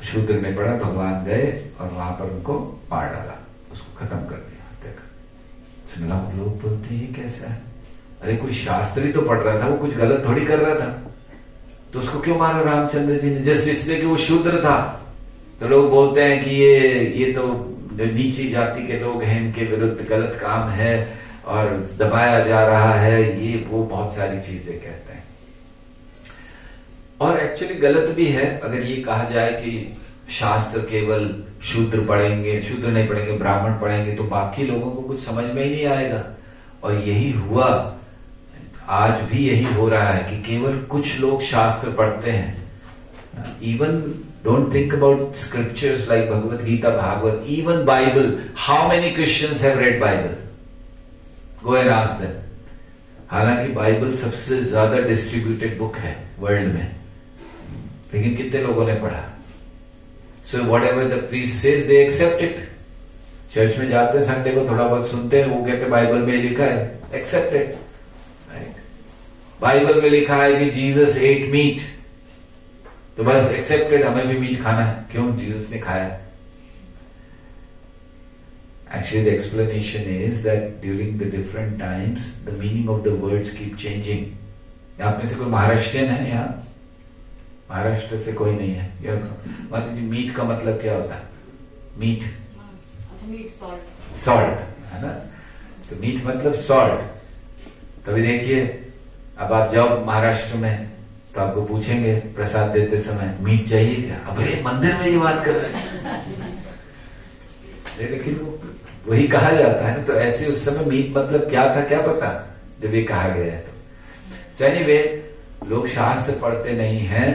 शूद्र ने पढ़ा, भगवान गए और वहां पर उनको मार डाला, उसको खत्म कर दिया. देखा, लोग बोलते हैं ये कैसा है? अरे कोई शास्त्री तो पढ़ रहा था, वो कुछ गलत थोड़ी कर रहा था, तो उसको क्यों मारा रामचंद्र जी ने? जस्ट इसलिए कि वो शूद्र था. तो लोग बोलते हैं कि ये तो नीची जाति के लोग हैं, इनके विरुद्ध गलत काम है, और दबाया जा रहा है, ये वो बहुत सारी चीजें कहते हैं। और एक्चुअली गलत भी है अगर ये कहा जाए कि शास्त्र केवल शूद्र पढ़ेंगे, शूद्र नहीं पढ़ेंगे, ब्राह्मण पढ़ेंगे तो बाकी लोगों को कुछ समझ में ही नहीं आएगा। और यही हुआ, आज भी यही हो रहा है कि केवल कुछ लोग शास्त्र पढ़ते हैं। Even don't think about scriptures like Bhagavad Gita, Bhagavat, even Bible. How many Christians have read Bible? Go and ask them. हालांकि बाइबल सबसे ज्यादा डिस्ट्रीब्यूटेड बुक है वर्ल्ड में, लेकिन कितने लोगों ने पढ़ा? So whatever the priest says they accept it. Church में जाते हैं, संडे को थोड़ा बहुत सुनते हैं, वो कहते बाइबल में लिखा है, एक्सेप्ट इट। बाइबल में लिखा है कि जीसस एट मीट, तो बस एक्सेप्टेड, हमें भी मीट खाना है। क्यों? जीसस ने खाया। Actually, the explanation is that during the different times, the meaning of the words keep changing. आप में से कोई महाराष्ट्रियन है यहाँ? महाराष्ट्र से कोई नहीं है यार? माता जी, मीट का मतलब क्या होता है? मीट, मीट सॉल्ट, सॉल्ट है ना? So, मीट मतलब सॉल्ट। तभी देखिए, अब आप जाओ महाराष्ट्र में तो आपको पूछेंगे प्रसाद देते समय, मीट चाहिए क्या? अब ये मंदिर में ये बात कर रहे हैं, लेकिन वो वही कहा जाता है ना। तो ऐसे उस समय मीट मतलब क्या था, क्या पता जब ये कहा गया है। तो एनीवे, लोग शास्त्र पढ़ते नहीं हैं,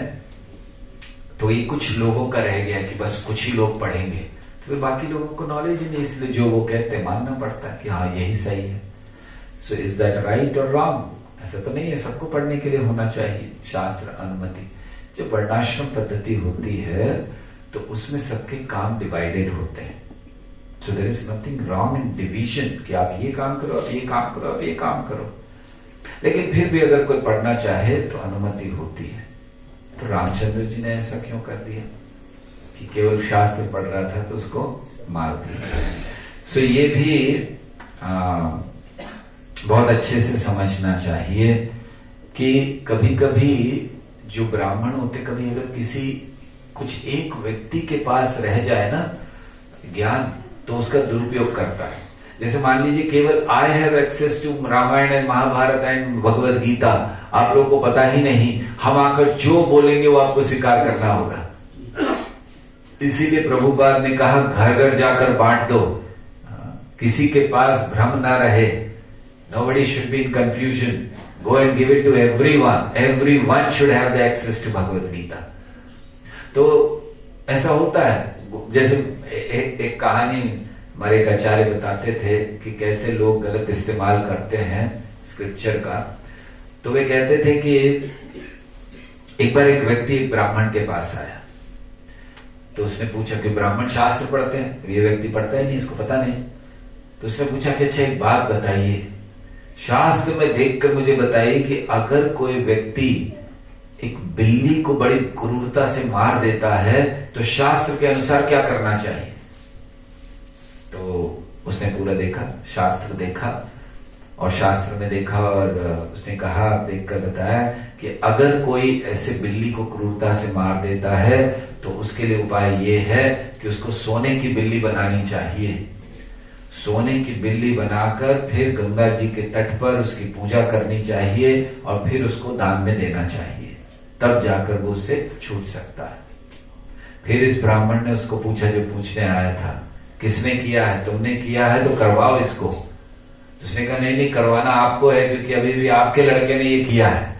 तो ये कुछ लोगों का रह गया कि बस कुछ ही लोग पढ़ेंगे, तो बाकी लोगों को नॉलेज ही नहीं, इसलिए जो वो कहते हैं मानना पड़ता है कि हाँ यही सही है। सो इज दैट राइट और रॉन्ग? ऐसा तो नहीं है, सबको पढ़ने के लिए होना चाहिए शास्त्र अनुमति। जब वर्णाश्रम पद्धति होती है तो उसमें सबके काम डिवाइडेड होते हैं। So there is nothing wrong in division कि आप ये काम करो, आप ये काम करो, आप ये काम करो। लेकिन फिर भी अगर कोई पढ़ना चाहे तो अनुमति होती है। तो रामचंद्र जी ने ऐसा क्यों कर दिया कि केवल शास्त्र पढ़ रहा था तो उसको मार दिया? सो ये भी बहुत अच्छे से समझना चाहिए कि कभी कभी जो ब्राह्मण होते, कभी अगर किसी कुछ एक व्यक्ति के पास रह जाए ना ज्ञान, तो उसका दुरुपयोग करता है। जैसे मान लीजिए केवल I have access to Ramayana and Mahabharata and Bhagavad Gita, आप लोगों को पता ही नहीं, हम आकर जो बोलेंगे वो आपको स्वीकार करना होगा। इसीलिए प्रभुपाद ने कहा घर घर जाकर बांट दो, किसी के पास भ्रम ना रहे। Nobody should be in confusion. Go and give it to everyone. Everyone should have the access to Bhagavad Gita. तो ऐसा होता है। जैसे एक कहानी हमारे एक आचार्य बताते थे कि कैसे लोग गलत इस्तेमाल करते हैं स्क्रिप्चर का। तो वे कहते थे कि एक बार एक व्यक्ति एक ब्राह्मण के पास आया, तो उसने पूछा कि ब्राह्मण शास्त्र पढ़ते हैं? तो ये व्यक्ति पढ़ता ही नहीं, इसको पता नहीं। तो उसने पूछा कि अच्छा एक बात बताइए, शास्त्र में देखकर मुझे बताइए कि अगर कोई व्यक्ति एक बिल्ली को बड़ी क्रूरता से मार देता है तो शास्त्र के अनुसार क्या करना चाहिए? तो उसने पूरा देखा, शास्त्र देखा, और शास्त्र में देखा और उसने कहा, देखकर बताया कि अगर कोई ऐसे बिल्ली को क्रूरता से मार देता है तो उसके लिए उपाय ये है कि उसको सोने की बिल्ली बनानी चाहिए। सोने की बिल्ली बनाकर फिर गंगा जी के तट पर उसकी पूजा करनी चाहिए और फिर उसको दान में देना चाहिए, तब जाकर वो उससे छूट सकता है। फिर इस ब्राह्मण ने उसको पूछा, जो पूछने आया था, किसने किया है? तुमने किया है तो करवाओ इसको। उसने कहा नहीं नहीं, करवाना आपको है क्योंकि अभी भी आपके लड़के ने ये किया है।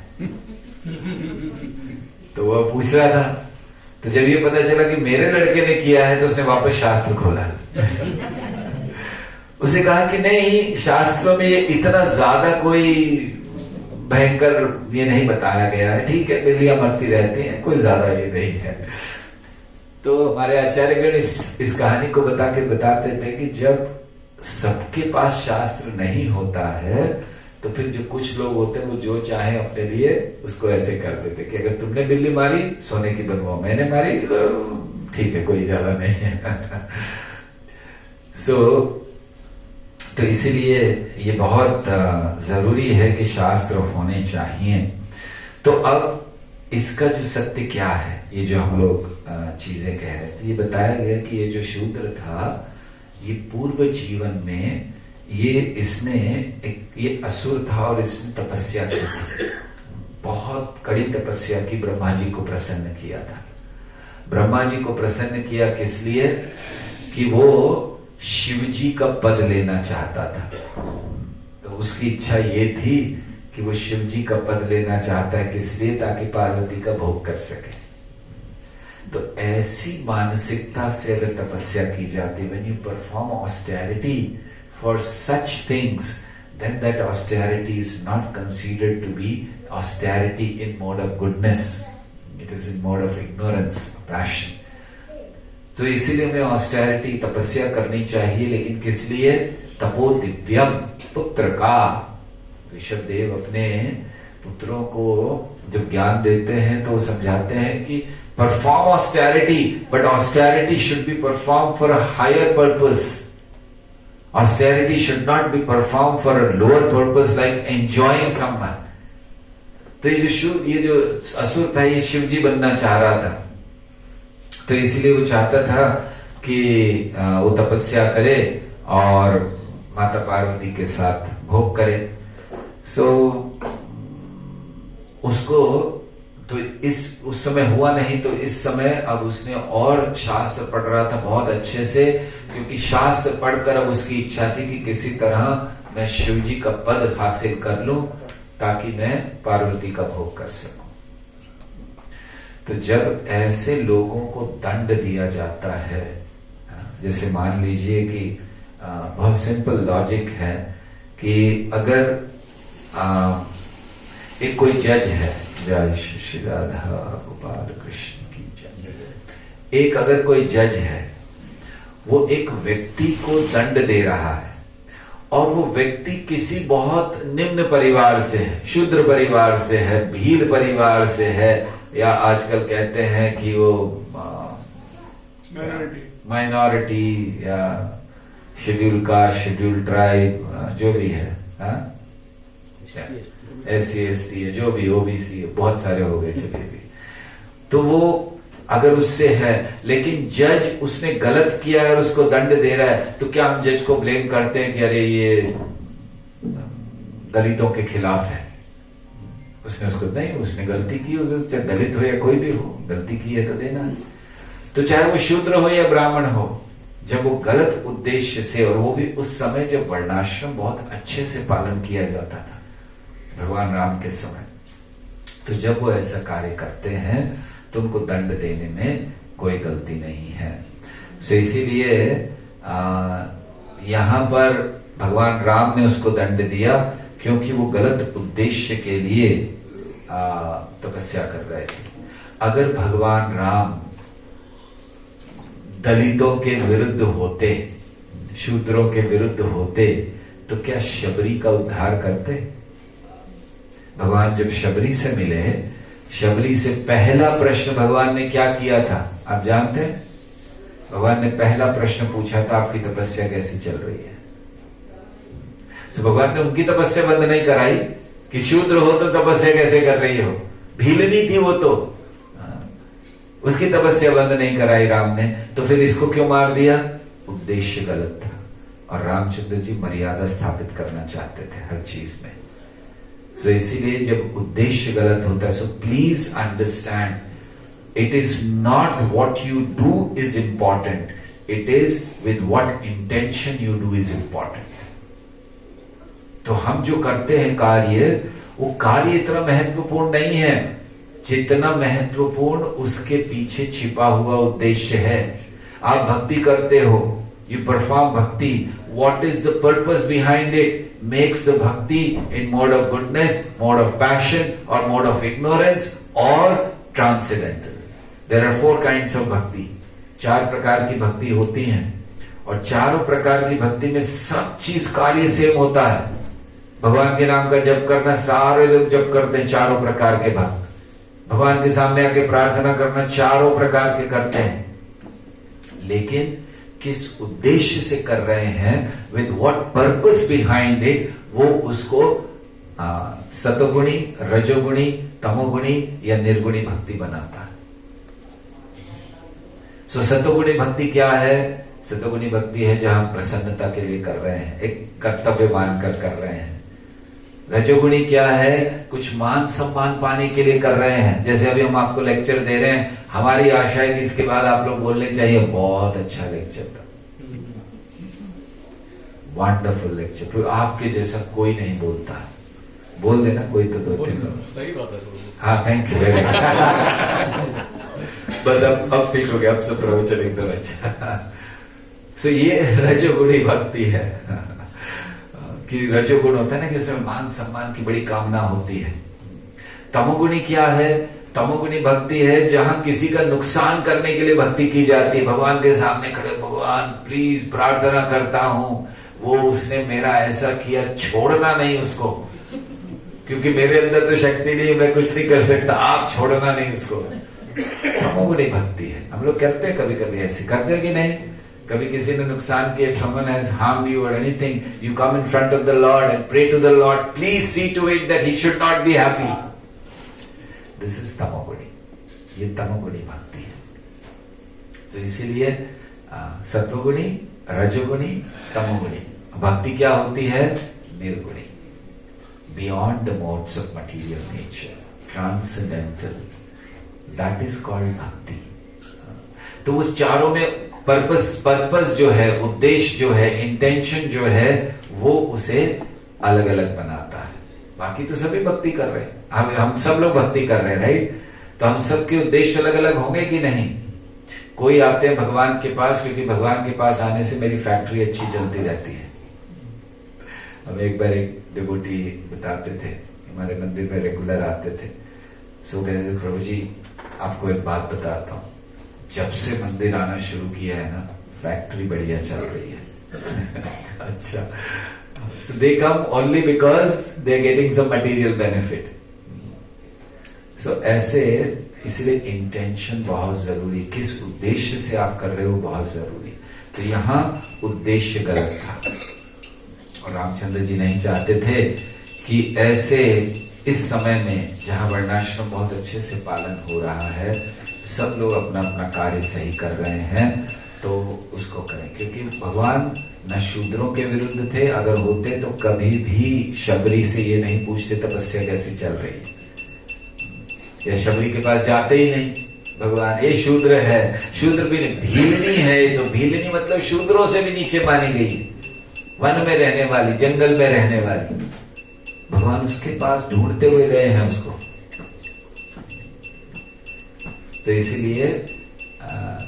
तो वह पूछ रहा था, तो जब ये पता चला कि मेरे लड़के ने किया है तो उसने वापस शास्त्र खोला। उसने कहा कि नहीं, शास्त्रों में इतना ज्यादा कोई भयंकर ये नहीं बताया गया है, ठीक है बिल्लियां मरती रहती हैं, कोई ज्यादा ये नहीं है। तो हमारे आचार्यगण इस कहानी को बताते थे कि जब सबके पास शास्त्र नहीं होता है तो फिर जो कुछ लोग होते हैं वो जो चाहे अपने लिए उसको ऐसे कर देते कि अगर तुमने बिल्ली मारी सोने की बनवाओ, मैंने मारी ठीक है कोई ज्यादा नहीं है। तो इसीलिए ये बहुत जरूरी है कि शास्त्र होने चाहिए। तो अब इसका जो सत्य क्या है, ये जो हम लोग चीजें कह रहे थे, ये बताया गया कि ये जो शूद्र था ये पूर्व जीवन में ये असुर था और इसने तपस्या की थी, बहुत कड़ी तपस्या की, ब्रह्मा जी को प्रसन्न किया था। ब्रह्मा जी को प्रसन्न किया किस लिए? कि वो शिव जी का पद लेना चाहता था। तो उसकी इच्छा ये थी कि वो शिव जी का पद लेना चाहता है, किस लिए? ताकि पार्वती का भोग कर सके। तो ऐसी मानसिकता से अगर तपस्या की जाती, when you perform austerity for such things, then that austerity is not considered to be austerity in mode of goodness. It is in mode of ignorance, passion. तो इसीलिए हमें ऑस्टेरिटी, तपस्या करनी चाहिए, लेकिन किस लिए? तपो दिव्यम, पुत्र का। ऋषभ देव अपने पुत्रों को जब ज्ञान देते हैं तो समझाते हैं कि perform austerity, but austerity should be perform for a higher purpose. Austerity should not be perform for a lower purpose like enjoying someone. तो ये जो असुर था, ये शिव जी बनना चाह रहा था, तो इसीलिए वो चाहता था कि वो तपस्या करे और माता पार्वती के साथ भोग करे। उसको तो उस समय हुआ नहीं, तो इस समय अब उसने और शास्त्र पढ़ रहा था बहुत अच्छे से, क्योंकि शास्त्र पढ़कर अब उसकी इच्छा थी कि किसी तरह मैं शिव जी का पद हासिल कर लूं ताकि मैं पार्वती का भोग कर सकूं। तो जब ऐसे लोगों को दंड दिया जाता है, जैसे मान लीजिए कि बहुत सिंपल लॉजिक है कि अगर एक कोई जज है, जय श्री राधा गोपाल कृष्ण की जय, एक अगर कोई जज है, वो एक व्यक्ति को दंड दे रहा है और वो व्यक्ति किसी बहुत निम्न परिवार से है, शूद्र परिवार से है, भील परिवार से है, या आजकल कहते हैं कि वो माइनॉरिटी या शेड्यूल कास्ट, शेड्यूल ट्राइब, जो भी है, SC ST है, जो भी OBC है, बहुत सारे हो गए चलिए भी। तो वो अगर उससे है, लेकिन जज उसने गलत किया है और उसको दंड दे रहा है, तो क्या हम जज को ब्लेम करते हैं कि अरे ये दलितों के खिलाफ है? उसने उसको नहीं, उसने गलती की, चाहे दलित हो या कोई भी हो, गलती की है तो देना है। तो चाहे वो शूद्र हो या ब्राह्मण हो, जब वो गलत उद्देश्य से, और वो भी उस समय जब वर्णाश्रम बहुत अच्छे से पालन किया जाता था भगवान राम के समय, तो जब वो ऐसा कार्य करते हैं तो उनको दंड देने में कोई गलती नहीं है। तो इसीलिए यहां पर भगवान राम ने उसको दंड दिया क्योंकि वो गलत उद्देश्य के लिए तपस्या कर रहे थे। अगर भगवान राम दलितों के विरुद्ध होते, शूद्रों के विरुद्ध होते, तो क्या शबरी का उद्धार करते? भगवान जब शबरी से मिले, शबरी से पहला प्रश्न भगवान ने क्या किया था आप जानते हैं? भगवान ने पहला प्रश्न पूछा था, आपकी तपस्या कैसी चल रही है? तो भगवान ने उनकी तपस्या बंद नहीं कराई कि शूद्र हो तो तपस्या कैसे कर रही हो, भीलनी थी वो, तो उसकी तपस्या बंद नहीं कराई राम ने। तो फिर इसको क्यों मार दिया? उद्देश्य गलत था, और रामचंद्र जी मर्यादा स्थापित करना चाहते थे हर चीज में। सो इसीलिए जब उद्देश्य गलत होता है, so please understand, it is not what you do is important, it is with what intention you do is important. तो हम जो करते हैं कार्य, वो कार्य इतना महत्वपूर्ण नहीं है जितना महत्वपूर्ण उसके पीछे छिपा हुआ उद्देश्य है। आप भक्ति करते हो, you perform bhakti, what is the purpose behind it? Makes the bhakti in mode of goodness, mode of passion, और मोड ऑफ इग्नोरेंस, और transcendental. There are 4 kinds of bhakti. 4 प्रकार की भक्ति होती हैं, और चारों प्रकार की भक्ति में सब चीज कार्य सेम होता है। भगवान के नाम का जप करना, सारे लोग जप करते हैं, चारों प्रकार के भक्त। भगवान के सामने आके प्रार्थना करना, चारों प्रकार के करते हैं, लेकिन किस उद्देश्य से कर रहे हैं, with what purpose behind it, वो उसको सतोगुणी, रजोगुणी, तमोगुणी या निर्गुणी भक्ति बनाता है। सो सतोगुणी भक्ति क्या है? सतोगुणी भक्ति है जहां प्रसन्नता के लिए कर रहे हैं, एक कर्तव्य मानकर कर रहे हैं। रजोगुणी क्या है, कुछ मान सम्मान पाने के लिए कर रहे हैं। जैसे अभी हम आपको लेक्चर दे रहे हैं, हमारी आशा है कि इसके बाद आप लोग बोलने चाहिए बहुत अच्छा लेक्चर था, वंडरफुल लेक्चर। तो आपके जैसा कोई नहीं बोलता, बोल देना कोई तो दो तीन लोग। सही बात है। हाँ, थैंक यू वेरी मच। बस अब ठीक हो गया, अब सब प्रवचन एकदम अच्छा। सो ये रजोगुणी भक्ति है कि रजोगुण होता है ना कि उसमें मान सम्मान की बड़ी कामना होती है। तमोगुणी क्या है, तमोगुणी भक्ति है जहां किसी का नुकसान करने के लिए भक्ति की जाती है। भगवान के सामने खड़े, भगवान प्लीज प्रार्थना करता हूं, वो उसने मेरा ऐसा किया, छोड़ना नहीं उसको, क्योंकि मेरे अंदर तो शक्ति नहीं, मैं कुछ नहीं कर सकता, आप छोड़ना नहीं उसको। तमोगुणी भक्ति है। हम लोग करते हैं कभी कभी ऐसे, करते हैं कि नहीं? कभी किसी ने नुकसान किया, someone has harmed you or anything, you come in front of the Lord and pray to the Lord, please see to it that he should not be happy. This is तमोगुणी, ये तमोगुणी भक्ति है। तो इसीलिए सत्वगुणी, रजोगुणी, तमोगुणी भक्ति क्या होती है? निर्गुणी, beyond the modes of material nature, transcendental, that is called भक्ति। तो उस चारों में पर्पस जो है, उद्देश्य जो है, इंटेंशन जो है, वो उसे अलग अलग बनाता है। बाकी तो सभी भक्ति कर रहे हैं, हम सब लोग भक्ति कर रहे हैं, राइट? तो हम सबके उद्देश्य अलग अलग होंगे कि नहीं? कोई आते हैं भगवान के पास क्योंकि भगवान के पास आने से मेरी फैक्ट्री अच्छी चलती रहती है। हम एक बार एक डिवोटी बताते थे, हमारे मंदिर में रेगुलर आते थे। सो कहते थे, प्रभु जी आपको एक बात बताता हूँ, जब से मंदिर आना शुरू किया है ना, फैक्ट्री बढ़िया चल रही है। अच्छा, so they come only because they are getting some material benefit. So ऐसे, इसलिए इंटेंशन बहुत जरूरी, किस उद्देश्य से आप कर रहे हो बहुत जरूरी। तो यहाँ उद्देश्य गलत था और रामचंद्र जी नहीं चाहते थे कि ऐसे इस समय में जहां वर्णाश्रम बहुत अच्छे से पालन हो रहा है, सब लोग अपना अपना कार्य सही कर रहे हैं, तो उसको करें। क्योंकि भगवान न शूद्रों के विरुद्ध थे, अगर होते तो कभी भी शबरी से ये नहीं पूछते तपस्या कैसी चल रही है, या शबरी के पास जाते ही नहीं। भगवान ये शूद्र है, शूद्र भी नहीं, भीलनी है, तो भीलनी मतलब शूद्रों से भी नीचे मानी गई, वन में रहने वाली, जंगल में रहने वाली। भगवान उसके पास ढूंढते हुए गए हैं उसको। तो इसीलिए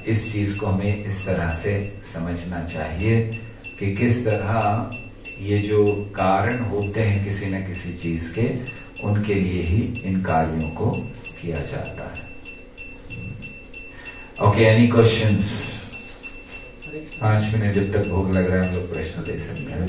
इस चीज को हमें इस तरह से समझना चाहिए कि किस तरह ये जो कारण होते हैं किसी न किसी चीज के, उनके लिए ही इन कार्यों को किया जाता है। Okay, any questions? 5 मिनट जब तक भोग लग रहा है हम लोग प्रश्न दे सकते हैं।